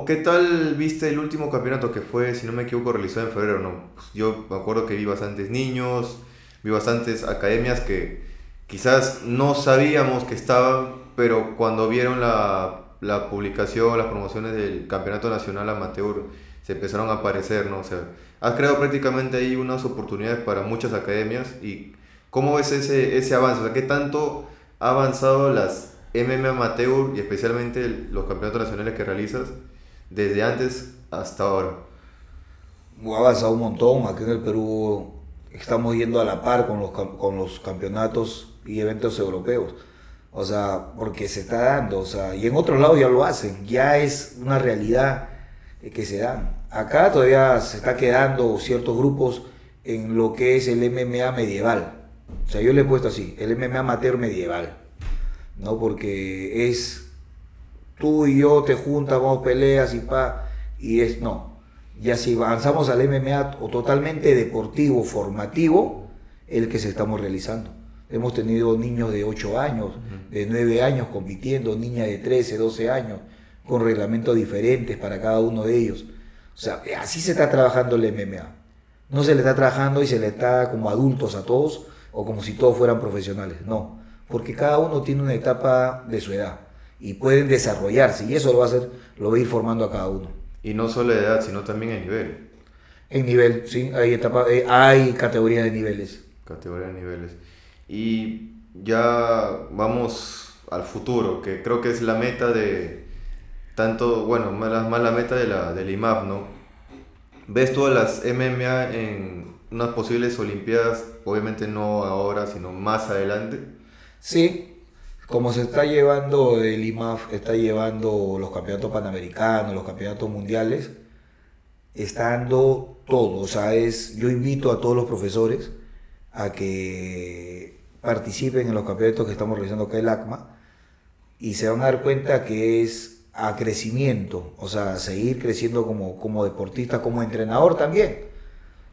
¿qué tal viste el último campeonato que fue, si no me equivoco, realizado en febrero? No, yo me acuerdo que vi bastantes niños, vi bastantes academias que quizás no sabíamos que estaban, pero cuando vieron la publicación, las promociones del Campeonato Nacional Amateur, se empezaron a aparecer, ¿no? O sea, has creado prácticamente ahí unas oportunidades para muchas academias. ¿Y cómo ves ese avance? O sea, ¿qué tanto ha avanzado las MMA Amateur y especialmente los campeonatos nacionales que realizas desde antes hasta ahora? Ha avanzado un montón. Aquí en el Perú estamos yendo a la par con los campeonatos y eventos europeos. O sea, porque se está dando. O sea, y en otros lados ya lo hacen. Ya es una realidad que se dan. Acá todavía se está quedando ciertos grupos en lo que es el MMA medieval. O sea, yo le he puesto así, el MMA amateur medieval, ¿no? Porque es tú y yo te juntas, vamos peleas y no. Ya si avanzamos al MMA o totalmente deportivo, formativo, el que se estamos realizando. Hemos tenido niños de 8 años, de 9 años compitiendo, niñas de 13, 12 años, con reglamentos diferentes para cada uno de ellos. O sea, así se está trabajando el MMA. No se le está trabajando y se le está como adultos a todos o como si todos fueran profesionales. No, porque cada uno tiene una etapa de su edad y pueden desarrollarse y eso lo va a ir formando a cada uno. Y no solo de edad, sino también en nivel. En nivel, sí, hay categorías de niveles. Categoría de niveles. Y ya vamos al futuro, que creo que es la meta de tanto, bueno, más la meta del IMAF, ¿no? ¿Ves todas las MMA en unas posibles Olimpiadas? Obviamente no ahora, sino más adelante. Sí, como se está llevando el IMAF, está llevando los campeonatos panamericanos, los campeonatos mundiales, está dando todo. O sea, yo invito a todos los profesores a que participen en los campeonatos que estamos realizando acá en el ACMA y se van a dar cuenta que es a crecimiento, o sea, seguir creciendo como deportista, como entrenador también.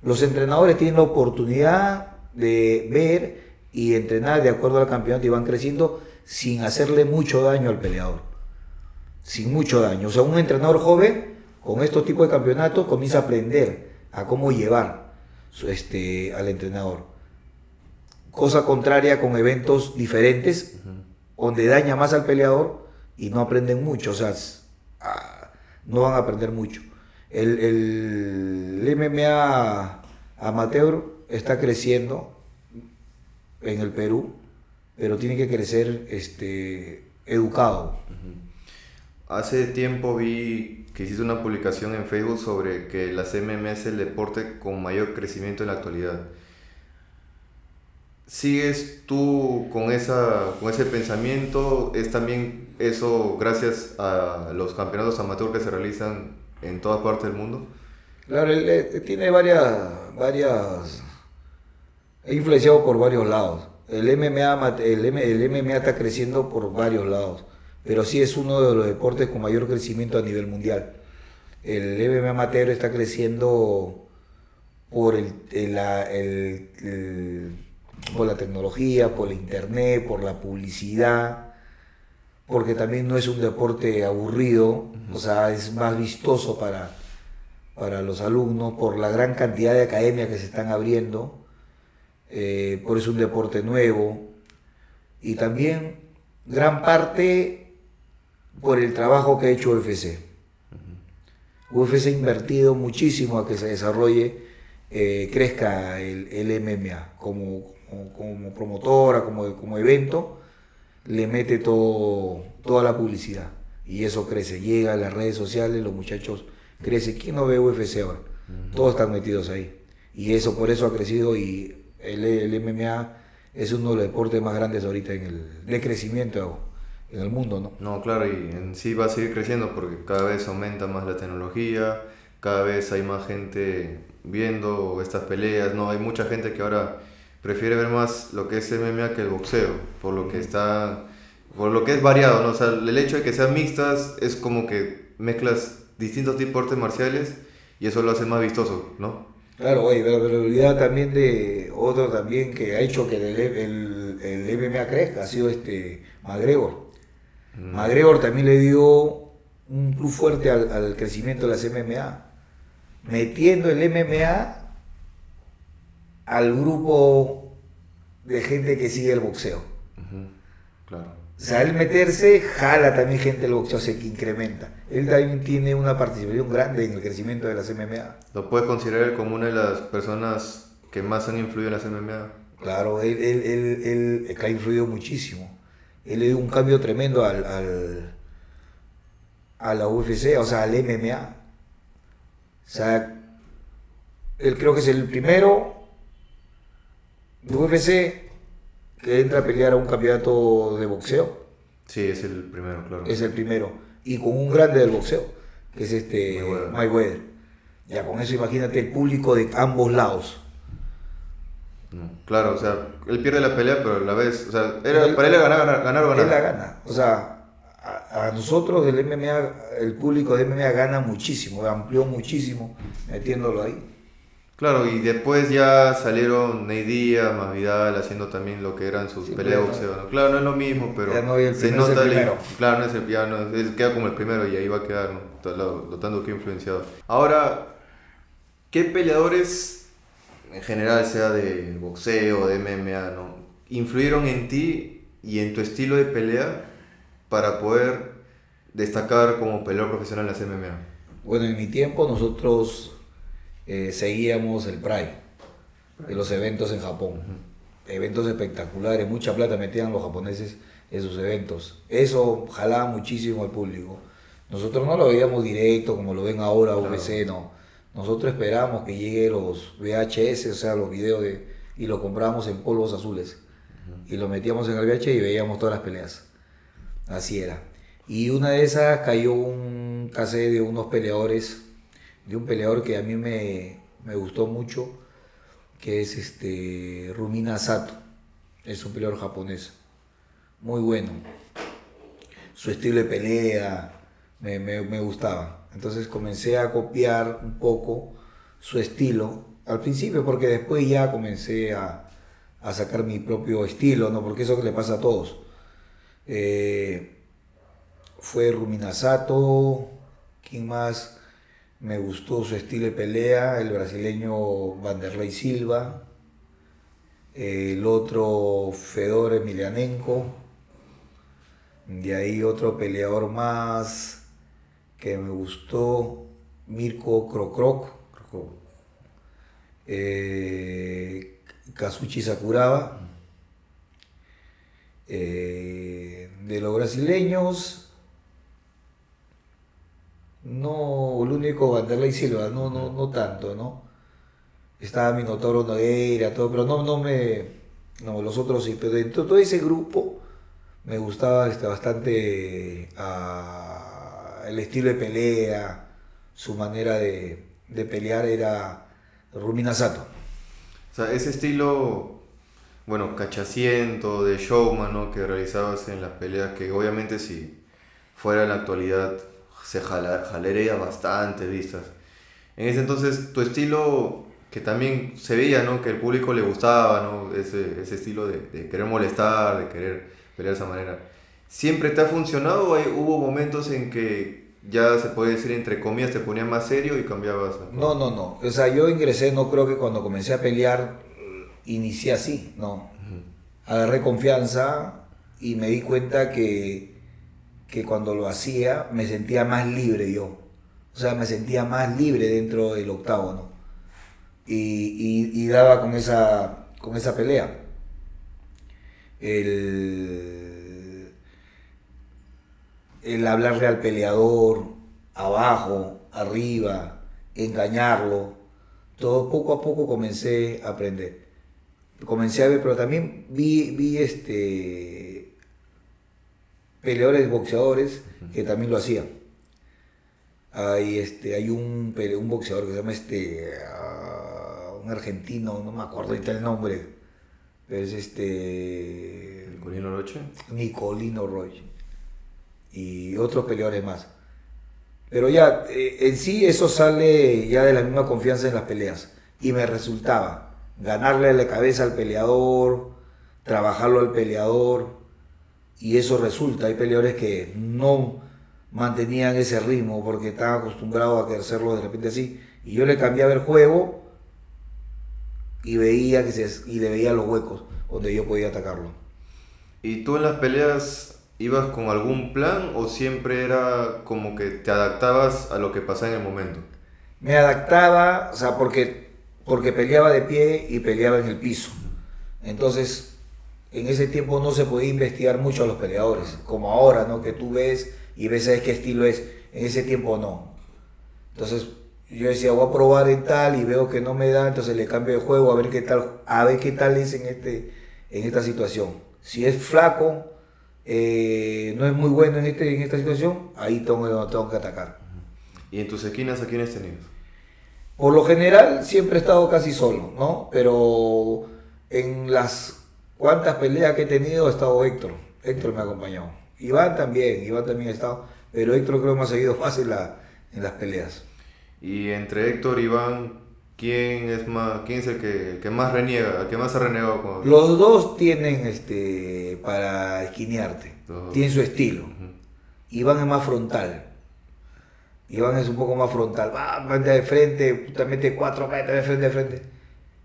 Los entrenadores tienen la oportunidad de ver y entrenar de acuerdo al campeonato y van creciendo sin hacerle mucho daño al peleador. Sin mucho daño. O sea, un entrenador joven con estos tipos de campeonatos comienza a aprender a cómo llevar al entrenador. Cosa contraria con eventos diferentes, donde daña más al peleador y no aprenden mucho, o sea, no van a aprender mucho. El MMA amateur está creciendo en el Perú, pero tiene que crecer educado. Hace tiempo vi que hiciste una publicación en Facebook sobre que las MMA es el deporte con mayor crecimiento en la actualidad. ¿Sigues tú con ese pensamiento? ¿Es también eso gracias a los campeonatos amateur que se realizan en todas partes del mundo? Claro, él tiene varias, es influenciado por varios lados. El MMA está creciendo por varios lados, pero sí es uno de los deportes con mayor crecimiento a nivel mundial. El MMA amateur está creciendo por por la tecnología, por la internet, por la publicidad, porque también no es un deporte aburrido, o sea, es más vistoso para los alumnos, por la gran cantidad de academias que se están abriendo, por eso es un deporte nuevo, y también gran parte por el trabajo que ha hecho UFC. UFC ha invertido muchísimo a que se desarrolle, crezca el MMA como promotora, como evento, le mete toda la publicidad y eso crece, llega a las redes sociales, los muchachos crecen. ¿Quién no ve UFC ahora? Todos están metidos ahí y eso por eso ha crecido y el MMA es uno de los deportes más grandes ahorita de crecimiento en el mundo, ¿no? No, claro, y en sí va a seguir creciendo porque cada vez aumenta más la tecnología, cada vez hay más gente viendo estas peleas, ¿no? Hay mucha gente que ahora prefiere ver más lo que es MMA que el boxeo, por lo que es variado, ¿no? O sea, el hecho de que sean mixtas es como que mezclas distintos tipos de artes marciales y eso lo hace más vistoso, ¿no? Claro, oye, pero olvidar también de otro también que ha hecho que el MMA crezca, ha sido McGregor. McGregor también le dio un plus fuerte al crecimiento de las MMA, metiendo el MMA al grupo de gente que sigue el boxeo. Claro. O sea, al meterse, jala también gente del boxeo, se incrementa. Él también tiene una participación grande en el crecimiento de las MMA. ¿Lo puedes considerar como una de las personas que más han influido en las MMA? Claro, él ha influido muchísimo. Él le dio un cambio tremendo a la UFC, o sea, al MMA. O sea, él creo que es el primero de UFC que entra a pelear a un campeonato de boxeo. Sí, es el primero, claro. Es el primero. Y con un grande del boxeo, que es Mayweather. Ya con eso imagínate el público de ambos lados. No, claro, o sea, él pierde la pelea, pero a la vez, o sea, para él ganar o ganar. Él la gana. O sea, a nosotros del MMA, el público de MMA gana muchísimo, amplió muchísimo metiéndolo ahí. Claro, y después ya salieron Ney Díaz, Masvidal haciendo también lo que eran sus peleas de boxeo, ¿no? Claro, no es lo mismo, pero ya no, se nota claro, no es el piano, queda como el primero y ahí va a quedar, ¿no? Lo tanto que ha influenciado. Ahora, ¿qué peleadores, en general, sea de boxeo, de MMA, ¿no? influyeron en ti y en tu estilo de pelea para poder destacar como peleador profesional en las MMA? Bueno, en mi tiempo nosotros seguíamos el Pride de los eventos en Japón. Eventos espectaculares, mucha plata metían los japoneses en sus eventos. Eso jalaba muchísimo al público. Nosotros no lo veíamos directo como lo ven ahora UFC, no. Nosotros esperábamos que llegue los VHS, o sea, los videos y lo comprábamos en polvos azules. Y lo metíamos en el VHS y veíamos todas las peleas. Así era. Y una de esas cayó un cassette de unos peleadores, de un peleador que a mí me gustó mucho, que es Rumina Sato. Es un peleador japonés, muy bueno. Su estilo de pelea me gustaba. Entonces comencé a copiar un poco su estilo, al principio, porque después ya comencé a sacar mi propio estilo, ¿no? Porque eso que le pasa a todos. Fue Rumina Sato, ¿quién más? Me gustó su estilo de pelea, el brasileño Vanderlei Silva, el otro Fedor Emelianenko, de ahí otro peleador más que me gustó, Mirko Krokrok, Kazuchi Sakuraba. De los brasileños, no, el único Vanderlei Silva, no tanto, ¿no? Estaba Minotauro Nogueira, todo, pero no me No, los otros sí, pero dentro de todo ese grupo me gustaba bastante el estilo de pelea, su manera de pelear era Rumina Sato. O sea, ese estilo, bueno, cachaciento, de showman, ¿no? Que realizabas en las peleas, que obviamente si fuera en la actualidad jalaría bastante vistas. En ese entonces tu estilo, que también se veía, ¿no? Que al público le gustaba, ¿no? Ese estilo de querer molestar, de querer pelear de esa manera. ¿Siempre te ha funcionado o hubo momentos en que ya se puede decir entre comillas te ponías más serio y cambiabas? No. O sea, yo ingresé, no creo que cuando comencé a pelear inicié así, no. Agarré confianza y me di cuenta que cuando lo hacía me sentía más libre yo. O sea, me sentía más libre dentro del octágono. Y daba con esa pelea. El hablarle al peleador, abajo, arriba, engañarlo, todo poco a poco comencé a aprender. Comencé a ver, pero también vi peleadores, boxeadores que también lo hacían. Hay un boxeador que se llama un argentino, no me acuerdo ahorita el nombre, pero es ¿Nicolino Roche? Nicolino Roche y otros peleadores más. Pero ya, en sí eso sale ya de la misma confianza en las peleas. Y me resultaba ganarle la cabeza al peleador, trabajarlo al peleador, y eso resulta. Hay peleadores que no mantenían ese ritmo porque estaban acostumbrados a hacerlo de repente así. Y yo le cambiaba el juego y veía y le veía los huecos donde yo podía atacarlo. ¿Y tú en las peleas ibas con algún plan o siempre era como que te adaptabas a lo que pasaba en el momento? Me adaptaba, o sea, porque peleaba de pie y peleaba en el piso. Entonces, en ese tiempo no se podía investigar mucho a los peleadores, como ahora, ¿no? Que tú ves y ves sabes qué estilo es. En ese tiempo no. Entonces, yo decía, voy a probar en tal y veo que no me da, entonces le cambio de juego a ver qué tal es en esta situación. Si es flaco, no es muy bueno en esta situación, ahí tengo que atacar. ¿Y en tus esquinas a quiénes tenías? Por lo general siempre he estado casi solo, ¿no? Pero en las cuantas peleas que he tenido ha estado Héctor. Héctor me ha acompañado. Iván también ha estado, pero Héctor creo que me ha seguido más en las peleas. Y entre Héctor y Iván, ¿quién es el que más reniega, el que más ha renegado con... Los dos tienen para esquinearte, tienen su estilo. Iván es más frontal. Iván es un poco más frontal, va de frente, mete 4 metros de frente.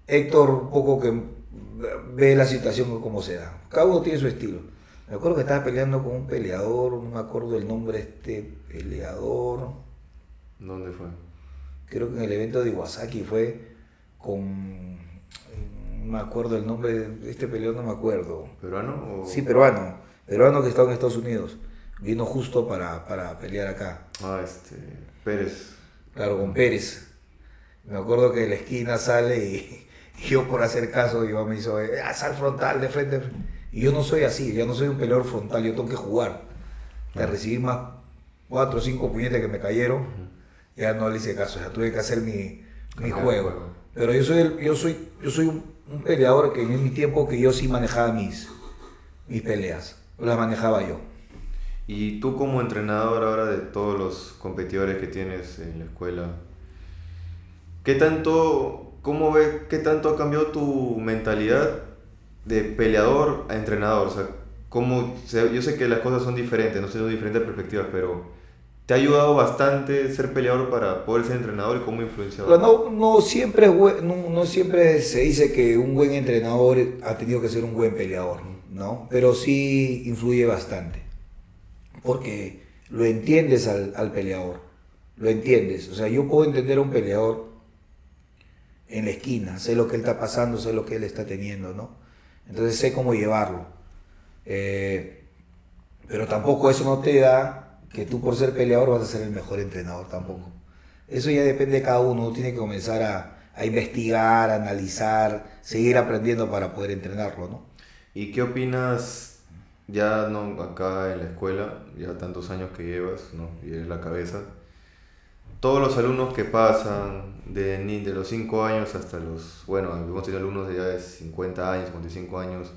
Héctor un poco que ve la situación como se da. Cada uno tiene su estilo. Me acuerdo que estaba peleando con un peleador, no me acuerdo el nombre de este peleador. ¿Dónde fue? Creo que en el evento de Iwasaki fue con... No me acuerdo el nombre de este peleador, no me acuerdo. ¿Peruano? Sí, peruano. Peruano que estaba en Estados Unidos. Vino justo para pelear acá. Pérez. Claro, con Pérez. Me acuerdo que de la esquina sale y yo por hacer caso, Iván me hizo, sal frontal, de frente. Y yo no soy así, yo no soy un peleador frontal, yo tengo que jugar. De recibir más 4 o 5 puñetes que me cayeron, ya no le hice caso, ya tuve que hacer mi juego. Pero yo soy un peleador que en mi tiempo que yo sí manejaba mis peleas, las manejaba yo. Y tú como entrenador ahora de todos los competidores que tienes en la escuela, ¿qué tanto ha cambiado tu mentalidad de peleador a entrenador? O sea, yo sé que las cosas son diferentes, no son diferentes perspectivas, pero ¿te ha ayudado bastante ser peleador para poder ser entrenador y cómo influenciador? No siempre se dice que un buen entrenador ha tenido que ser un buen peleador, ¿no? Pero sí influye bastante. Porque lo entiendes al peleador, lo entiendes. O sea, yo puedo entender a un peleador en la esquina, sé lo que él está pasando, sé lo que él está teniendo, ¿no? Entonces sé cómo llevarlo. Pero tampoco eso no te da que tú por ser peleador vas a ser el mejor entrenador tampoco. Eso ya depende de cada uno, uno tiene que comenzar a a investigar, a analizar, seguir aprendiendo para poder entrenarlo, ¿no? ¿Y qué opinas ya no acá en la escuela, ya tantos años que llevas, ¿no? Y eres la cabeza? Todos los alumnos que pasan de los 5 años hasta los, bueno, hemos tenido alumnos de ya de 50 años, 55 años.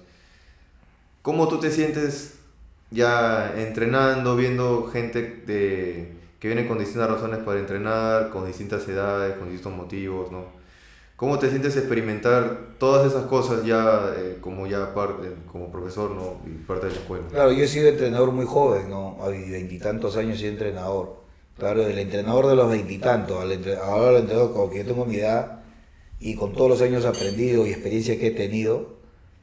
¿Cómo tú te sientes ya entrenando, viendo gente que viene con distintas razones para entrenar, con distintas edades, con distintos motivos, ¿no? ¿Cómo te sientes experimentar todas esas cosas ya como profesor, ¿no? Y parte de la escuela? Claro, yo he sido entrenador muy joven, ¿no? A mis veintitantos años he sido entrenador. Claro, del entrenador de los veintitantos, ahora al entrenador como que yo tengo mi edad y con todos los años aprendido y experiencia que he tenido,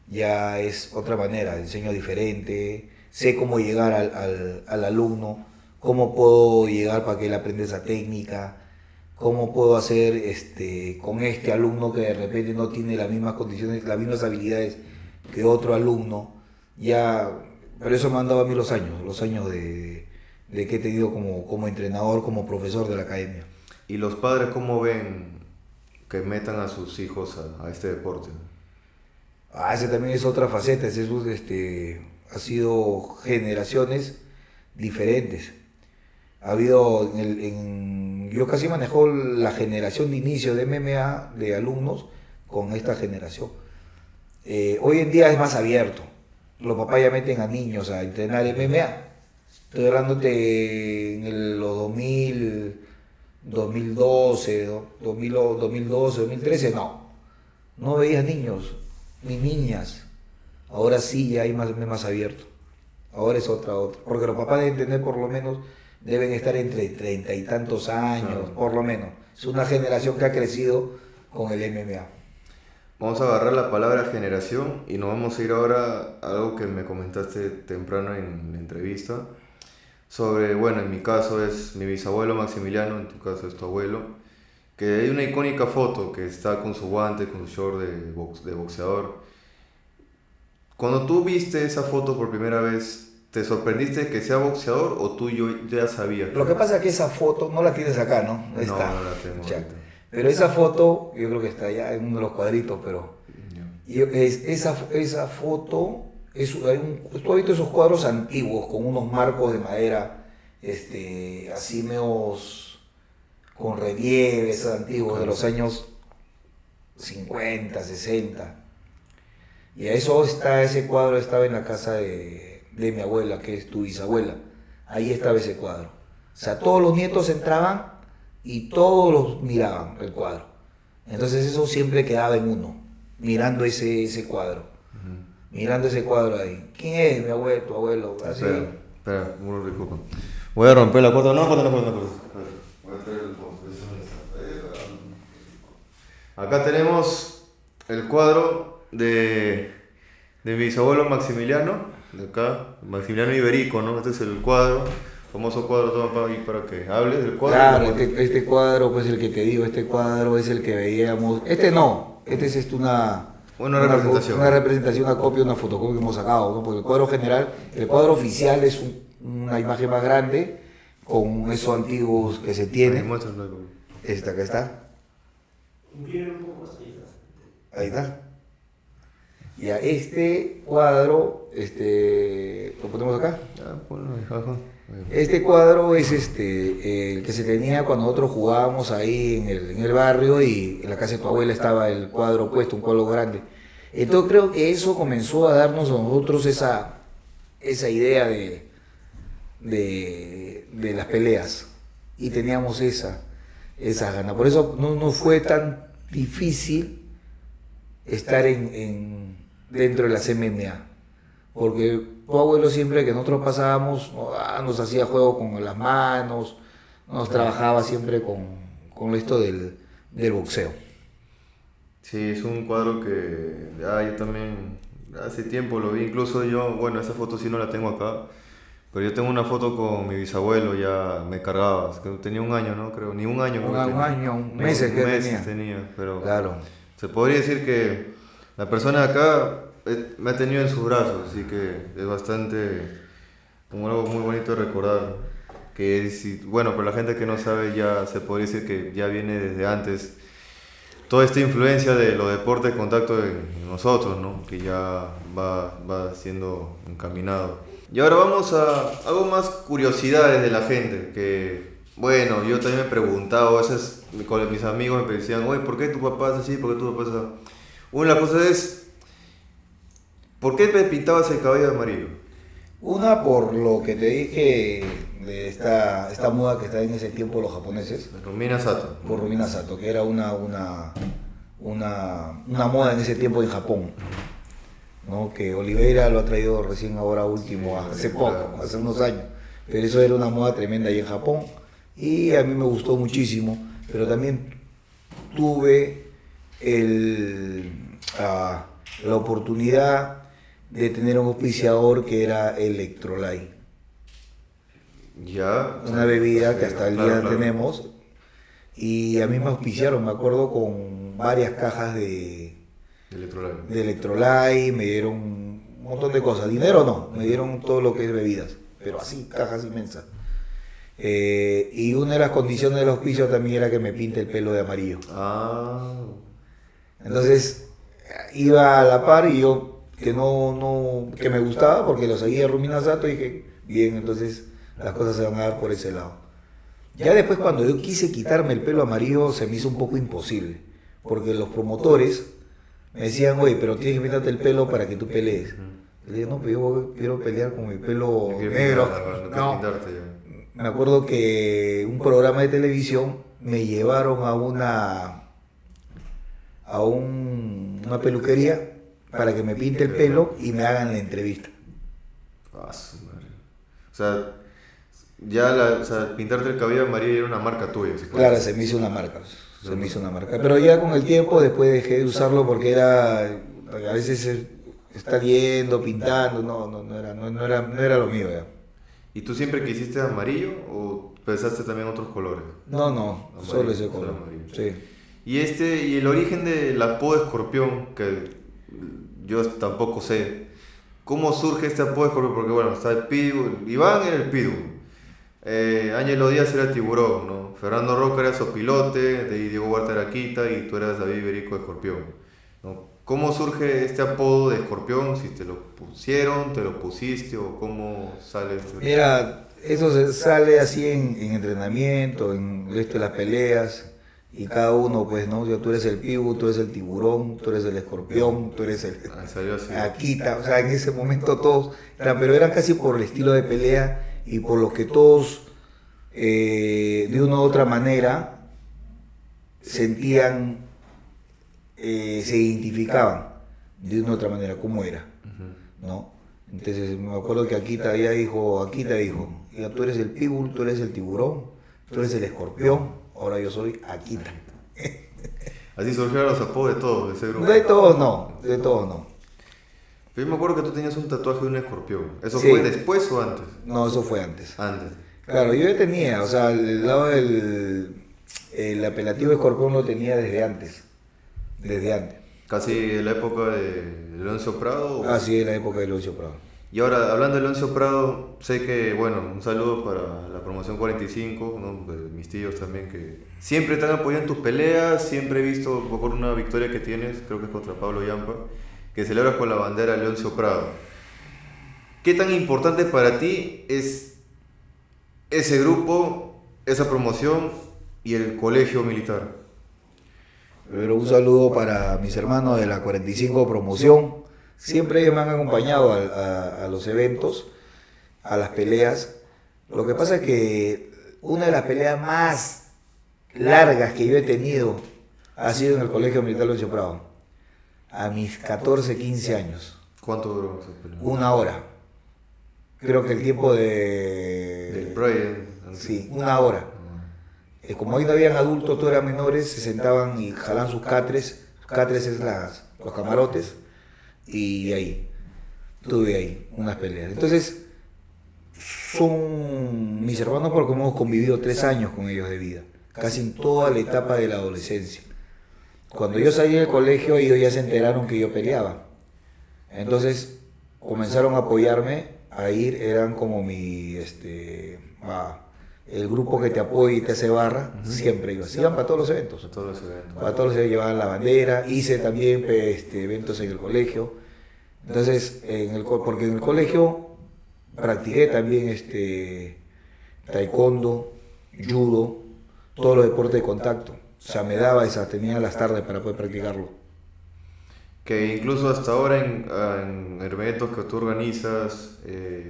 ya es otra manera, enseño diferente, sé cómo llegar al alumno, cómo puedo llegar para que él aprenda esa técnica, cómo puedo hacer con este alumno que de repente no tiene las mismas condiciones, las mismas habilidades que otro alumno, ya, pero eso me han dado a mí los años de que he tenido como entrenador, como profesor de la academia. ¿Y los padres cómo ven que metan a sus hijos a este deporte? Ese también es otra faceta, ha sido generaciones diferentes. Ha habido, yo casi manejo la generación de inicio de MMA de alumnos con esta generación. Hoy en día es más abierto. Los papás ya meten a niños a entrenar MMA. Estoy hablándote en los 2000, 2012, 2012, 2013, no veías niños ni niñas. Ahora sí ya hay más abierto. Ahora es otra. Porque los papás deben tener por lo menos, deben estar entre 30 y tantos años, por lo menos. Es una generación que ha crecido con el MMA. Vamos a agarrar la palabra generación y nos vamos a ir ahora a algo que me comentaste temprano en la entrevista. Sobre, bueno, en mi caso es mi bisabuelo Maximiliano, en tu caso es tu abuelo, que hay una icónica foto que está con su guante, con su short de boxeador. Cuando tú viste esa foto por primera vez, ¿te sorprendiste que sea boxeador o tú ya sabías? Lo que pasa es que esa foto no la tienes acá, ¿no? No, está. no la tengo ahorita. Pero esa foto, yo creo que está allá en uno de los cuadritos, pero esa foto, tú has visto esos cuadros antiguos con unos marcos de madera, así medios con relieves antiguos de los años 50, 60. Y ese cuadro estaba en la casa de mi abuela, que es tu bisabuela. Ahí estaba ese cuadro. O sea, todos los nietos entraban y todos los miraban el cuadro. Entonces eso siempre quedaba en uno, mirando ese cuadro. Mirando ese cuadro ahí. ¿Quién es mi abuelo, tu abuelo? Así. Espera, disculpa. Voy a romper la puerta. No. Voy a traer el post. Acá tenemos el cuadro de mi bisabuelo Maximiliano, de acá, Maximiliano Iberico, ¿no? Este es el cuadro, famoso cuadro, toma para que hables del cuadro. Claro, este cuadro, pues el que te digo, este cuadro es el que veíamos. Este es una representación, una copia, una fotocopia que hemos sacado, ¿no? Porque el cuadro oficial es una imagen más grande, con esos antiguos que se tienen. Acá está. Ahí está. Y a este cuadro, lo ponemos acá. Este cuadro es el que se tenía cuando nosotros jugábamos ahí en el barrio y en la casa de tu abuela estaba el cuadro puesto, un cuadro grande. Entonces creo que eso comenzó a darnos a nosotros esa idea de las peleas y teníamos esa gana. Por eso no fue tan difícil estar dentro de las MMA. Porque tu abuelo siempre que nosotros pasábamos nos hacía juego con las manos, nos trabajaba siempre con esto del boxeo. Sí, es un cuadro que yo también hace tiempo lo vi, incluso yo, bueno, esa foto sí no la tengo acá, pero yo tengo una foto con mi bisabuelo, ya me cargaba, tenía un año, ¿no? Creo, ni un año. Meses tenía, pero claro. Se podría decir que la persona de acá me ha tenido en sus brazos, así que es bastante, como algo muy bonito de recordar. Bueno, pero la gente que no sabe ya se podría decir que ya viene desde antes. toda esta influencia de los deportes de contacto en nosotros, ¿no? Que ya va siendo encaminado. Y ahora vamos a algo más curiosidades de la gente, que bueno, yo también me he preguntado, a veces con mis amigos me decían, oye, ¿por qué tu papá es así? ¿Por qué tu papá es así? Una de las cosas es, ¿por qué te pintabas el cabello de amarillo? Una, por lo que te dije de esta moda que está en ese tiempo los japoneses. Romina Sato. Por Romina Sato, que era una moda en ese tiempo en Japón, ¿no? Que Oliveira lo ha traído recién ahora último, hace poco, hace unos años. Pero eso era una moda tremenda ahí en Japón y a mí me gustó muchísimo, pero también tuve la oportunidad de tener un auspiciador que era Electrolyte. Ya. Una bebida que hasta el día claro. tenemos. Y a mí me auspiciaron, me acuerdo, con varias cajas de Electrolyte, me dieron un montón de cosas. Dinero no, me dieron todo lo que es bebidas, pero así, cajas inmensas. Y una de las condiciones del auspicio también era que me pinte el pelo de amarillo. Ah. Entonces, iba a la par y yo, que que me gustaba porque lo seguía Romina Sato, y dije, bien, entonces las cosas se van a dar por ese lado. Ya después, cuando yo quise quitarme el pelo amarillo, se me hizo un poco imposible, porque los promotores me decían, oye, pero tienes que pintarte el pelo para que tú pelees. Le dije, no, pero yo quiero pelear con mi pelo negro. No. Me acuerdo que un programa de televisión me llevaron a una peluquería para que me pinte el pelo y me hagan la entrevista. Ah, su madre. O sea, pintarte el cabello amarillo era una marca tuya. Claro, se me hizo una marca. Pero ya con el tiempo después dejé de usarlo porque a veces estar yendo, pintando, no era lo mío ya. ¿Y tú siempre quisiste amarillo o pensaste también otros colores? No, Amarillo, solo ese color. Sí. Y el origen del apodo de Escorpión, que yo tampoco sé. ¿Cómo surge este apodo de Escorpión? Porque bueno, está el Pitbull, Iván era el Pitbull. Ángelo Díaz era Tiburón, ¿no? Fernando Roca era Sopilote, Diego Huerta era Quita y tú eras David Iberico de Escorpión, ¿no? ¿Cómo surge este apodo de Escorpión? ¿Si te lo pusieron, te lo pusiste o cómo sale este? Mira, eso sale así en entrenamiento, en esto de las peleas, y cada uno, pues, ¿no? Tú eres el Pitbull, tú eres el Tiburón, tú eres el Escorpión, tú eres el Akita. O sea, en ese momento todos pero eran casi por el estilo de pelea y por lo que todos, de una u otra manera, sentían, se identificaban de una u otra manera, cómo era, ¿no? Entonces me acuerdo que Akita dijo, ya tú eres el Pitbull, tú eres el Tiburón, tú eres el Escorpión, ahora yo soy Akita. Así surgieron los apodos de todos, de ese grupo. De todos no. Pero yo me acuerdo que tú tenías un tatuaje de un escorpión. ¿Eso Sí. fue después o antes? No, eso fue antes. Antes. Claro, yo ya tenía, o sea, el lado el apelativo de escorpión lo tenía desde antes. Casi en la época de Leoncio Prado. Así es la época de Leoncio Prado. Y ahora, hablando de Leoncio Prado, sé que, bueno, un saludo para la promoción 45, ¿no? De mis tíos también, que siempre te han apoyado en tus peleas, siempre he visto, por una victoria que tienes, creo que es contra Pablo Yampa, que celebras con la bandera Leoncio Prado. ¿Qué tan importante para ti es ese grupo, esa promoción y el colegio militar? Pero un saludo para mis hermanos de la 45 promoción. Siempre ellos me han acompañado a los eventos, a las peleas. Lo que pasa es que una de las peleas más largas que yo he tenido ha sido en el Colegio Militar Leoncio Prado, a mis 14, 15 años. ¿Cuánto duró esa pelea? 1 hora. Creo que el tiempo Del Brian. Sí, 1 hora. Como ahí no habían adultos, todos eran menores, se sentaban y jalaban sus catres. Catres es los camarotes. Y ahí, tuve ahí unas peleas. Entonces, son mis hermanos porque hemos convivido 3 años con ellos de vida, casi en toda la etapa de la adolescencia. Cuando yo salí del colegio, ellos ya se enteraron que yo peleaba. Entonces, comenzaron a apoyarme a ir, eran como mi el grupo que te apoya y te hace barra, siempre ibas. Iban para todos los eventos. A todos los eventos. Para todos los eventos llevaban la bandera, hice también eventos en el colegio. Entonces, porque en el colegio practiqué también taekwondo, judo, todos los deportes de contacto. O sea, tenía las tardes para poder practicarlo. Que incluso hasta ahora en eventos que tú organizas,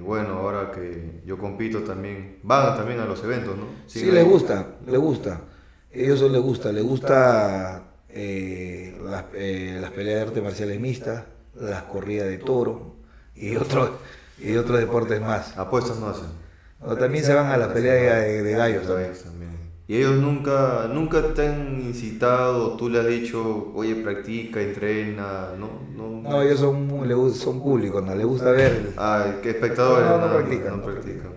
bueno, ahora que yo compito también, van también a los eventos, ¿no? Sí, les gusta. Ellos les gusta las peleas de artes marciales mixtas, las corridas de toro y otros deportes más. Apuestas no hacen. O también se van a las peleas de gallos también. Y ellos nunca te han incitado, tú le has dicho, oye, practica, entrena, No, ellos son públicos, no les gusta ver. ¿Qué espectadores? No practican.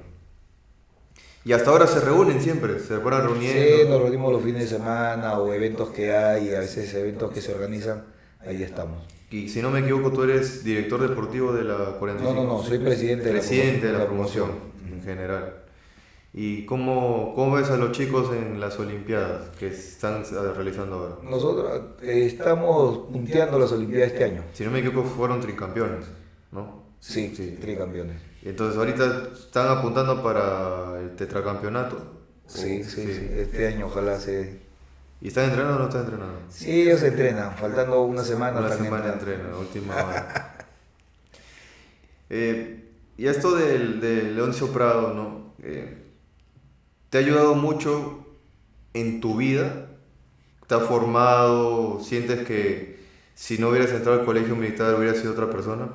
Y hasta ahora se reúnen siempre, se van reuniendo. Sí, nos reunimos los fines de semana o eventos que hay, a veces eventos que se organizan, ahí estamos. Y si no me equivoco, tú eres director deportivo de la 45. No, soy presidente de la promoción en general. ¿Y cómo ves a los chicos en las Olimpiadas que están realizando ahora? Nosotros estamos punteando las Olimpiadas este año. Si no me equivoco, fueron tricampeones, ¿no? Sí, tricampeones. Y entonces ahorita están apuntando para el tetracampeonato. Sí, este año ojalá se... ¿Y están entrenando o no están entrenando? Sí, ellos entrenan, faltando una semana. Una semana entrenan, última hora. Y esto del Leoncio Prado, ¿no? ¿Te ha ayudado mucho en tu vida? ¿Te ha formado? ¿Sientes que si no hubieras entrado al colegio militar hubieras sido otra persona?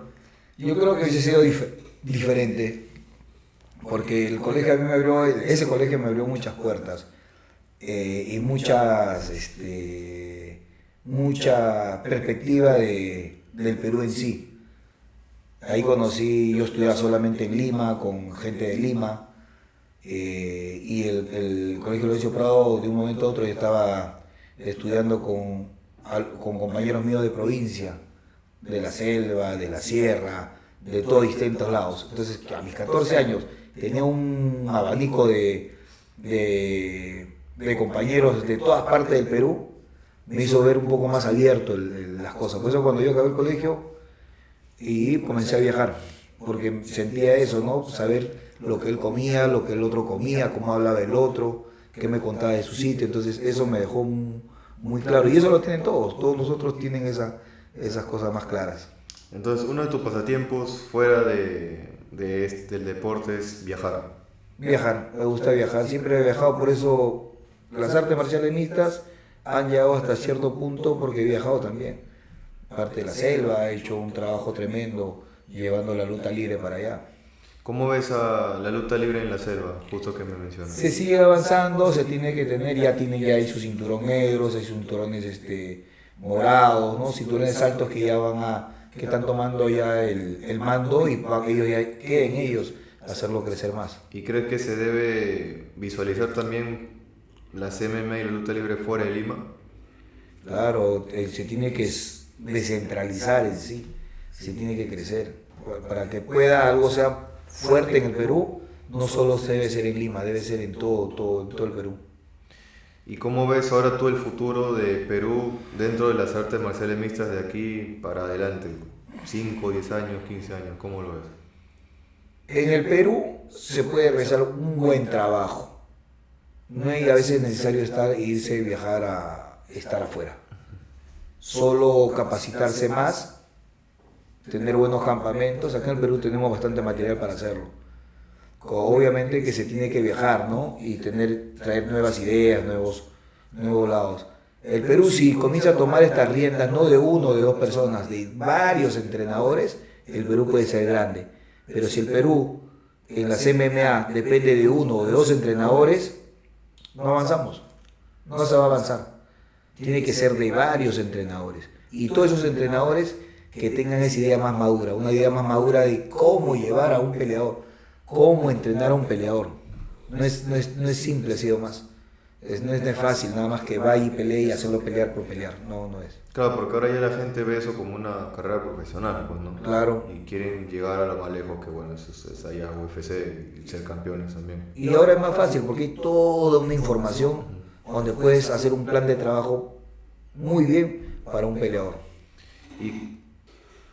Yo creo que hubiese sido diferente, porque el colegio ese colegio me abrió muchas puertas y mucha perspectiva del Perú en sí. Ahí yo estudiaba solamente en Lima, con gente de Lima. Y el Colegio Leoncio Prado, de un momento a otro, yo estaba estudiando con compañeros míos de provincia, de la selva, de la sierra, de todos distintos lados. Entonces, a mis 14 años tenía un abanico de compañeros de todas partes del Perú, me hizo ver un poco más abierto las cosas. Por eso cuando yo acabé el colegio y comencé a viajar, porque sentía eso, ¿no? Saber lo que él comía, lo que el otro comía, cómo hablaba el otro, qué me contaba de su sitio. Entonces eso me dejó muy claro. Y eso lo tienen todos nosotros tienen esas cosas más claras. Entonces uno de tus pasatiempos fuera del deporte es viajar. Viajar, me gusta viajar, siempre he viajado, por eso las artes marciales mixtas han llegado hasta cierto punto porque he viajado también. Parte de la selva, he hecho un trabajo tremendo llevando la lucha libre para allá. ¿Cómo ves a la lucha libre en la selva, justo que me mencionas? Se sigue avanzando, se tiene que tener, ya hay su cinturón negros, hay cinturones morados, ¿no? Cinturones altos que ya que están tomando ya el mando y para que ellos ya queden ellos hacerlo crecer más. ¿Y crees que se debe visualizar también las MMA y la lucha libre fuera de Lima? Claro, se tiene que descentralizar en sí, se tiene que crecer para que pueda algo sea fuerte en el Perú. No solo debe ser en Lima, debe ser en todo el Perú. ¿Y cómo ves ahora tú el futuro de Perú dentro de las artes marciales mixtas de aquí para adelante? 5, 10 años, 15 años, ¿cómo lo ves? En el Perú se puede realizar un buen trabajo. No es a veces necesario irse, viajar a estar afuera. Solo capacitarse más, tener buenos campamentos. Acá en el Perú tenemos bastante material para hacerlo. Obviamente que se tiene que viajar, ¿no? Y traer nuevas ideas, nuevos lados. El Perú, si comienza a tomar estas riendas, no de uno o de dos personas, de varios entrenadores, el Perú puede ser grande. Pero si el Perú en las MMA depende de uno o de dos entrenadores, no avanzamos, no se va a avanzar. Tiene que ser de varios entrenadores. Y todos esos entrenadores que tengan esa idea más madura, una idea más madura de cómo llevar a un peleador, cómo entrenar a un peleador. No es simple, ha sido más. No es fácil, nada más que vaya y pelee y hacerlo pelear por pelear. No, no es. Claro, porque ahora ya la gente ve eso como una carrera profesional, pues, ¿no? Claro. Y quieren llegar a lo más lejos que, bueno, es allá UFC y ser campeones también. Y ahora es más fácil porque hay toda una información donde puedes hacer un plan de trabajo muy bien para un peleador.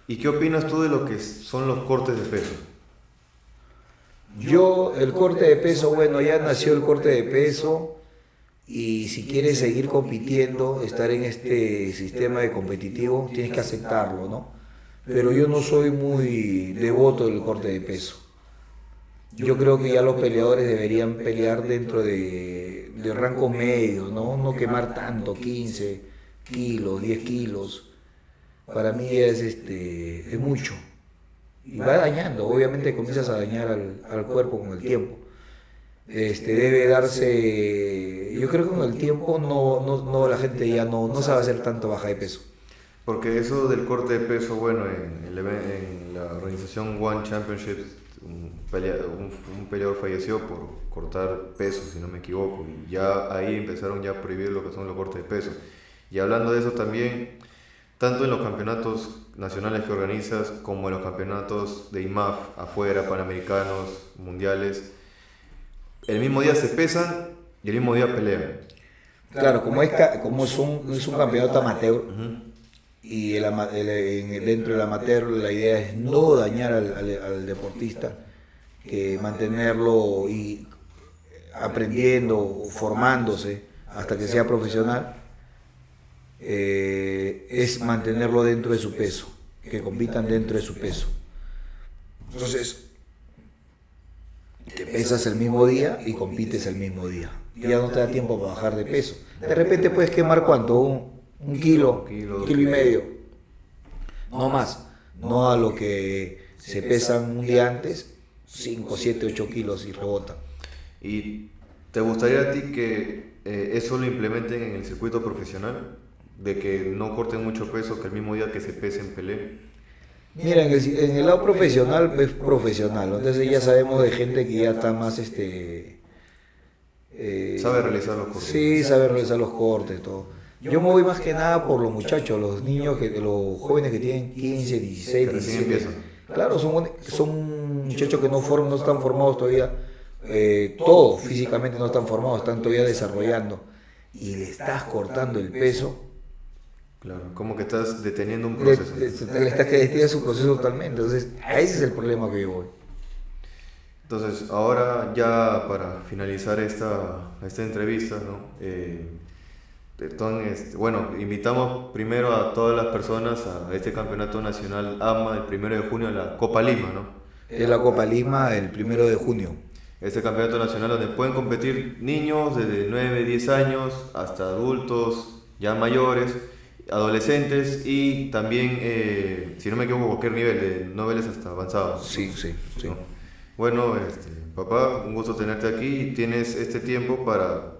¿Y qué opinas tú de lo que son los cortes de peso? Yo, el corte de peso, bueno, ya nació el corte de peso y si quieres seguir compitiendo, estar en este sistema de competitivo, tienes que aceptarlo, ¿no? Pero yo no soy muy devoto del corte de peso. Yo creo que ya los peleadores deberían pelear dentro de rangos medios, ¿no? No quemar tanto, 15 kilos, 10 kilos. Para mí es mucho. Y va dañando, obviamente comienzas a dañar al cuerpo con el tiempo. Debe darse, yo creo que con el tiempo no la gente ya no sabe hacer tanto baja de peso. Porque eso del corte de peso, bueno, en la organización One Championship, un peleador falleció por cortar peso, si no me equivoco, y ya ahí empezaron ya a prohibir lo que son los cortes de peso. Y hablando de eso también, tanto en los campeonatos nacionales que organizas como en los campeonatos de IMAF afuera, panamericanos, mundiales, el mismo día se pesan y el mismo día pelean. Claro, como es un campeonato amateur, y dentro del amateur la idea es no dañar al deportista, que mantenerlo y aprendiendo, formándose hasta que sea profesional. Es mantenerlo dentro de su peso, que compitan dentro de su peso. Entonces, te pesas el mismo día y compites el mismo día. Ya no te da tiempo para bajar de peso. De repente puedes quemar ¿cuánto? Un kilo y medio. No más. No a lo que se pesan un día antes, 5, 7, 8 kilos y rebotan. ¿Y te gustaría a ti que eso lo implementen en el circuito profesional? De que no corten mucho peso, que el mismo día que se pesen peleen. Mira, en el lado profesional es profesional, ¿no? Entonces ya sabemos de gente que ya está más sabe realizar los cortes. Sí, sabe realizar los cortes, todo. Yo me voy más que nada por los muchachos, los niños, los jóvenes que tienen 15, 16, que 17. empiezan. Claro, son muchachos que no están formados todavía, todos físicamente no están formados, están todavía desarrollando. Y le estás cortando el peso. Claro, como que estás deteniendo un proceso. Le estás deteniendo su proceso totalmente. Entonces, ese es el problema que yo voy. Entonces, ahora ya para finalizar esta entrevista, ¿no? Bueno, invitamos primero a todas las personas a este campeonato nacional AMA el 1 de junio, la Copa Lima, ¿no? Es la Copa Lima el 1 de junio. Este campeonato nacional donde pueden competir niños desde 9, 10 años hasta adultos ya mayores, adolescentes y también, si no me equivoco, cualquier nivel, de niveles hasta avanzados. Sí. ¿No? Bueno, papá, un gusto tenerte aquí. Tienes este tiempo para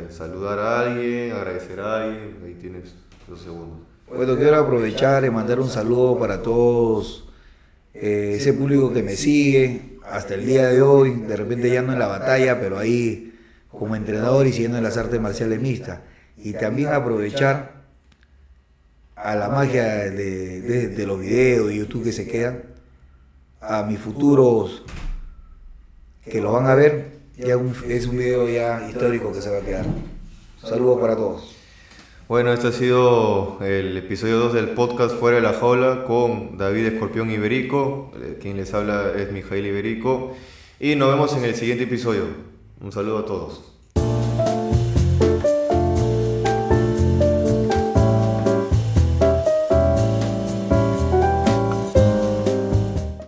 saludar a alguien, agradecer a alguien. Ahí tienes los segundos. Bueno, quiero aprovechar y mandar un saludo para todos ese público que me sigue hasta el día de hoy, de repente ya no en la batalla, pero ahí como entrenador y siguiendo en las artes marciales mixtas. Y también aprovechar a la magia de los videos de YouTube que se quedan, a mis futuros que lo van a ver, es un video ya histórico que se va a quedar. Saludos para todos. Bueno, este ha sido el episodio 2 del podcast Fuera de la Jaula con David Escorpión Iberico. Quien les habla es Mijail Iberico. Y nos vemos en el siguiente episodio. Un saludo a todos.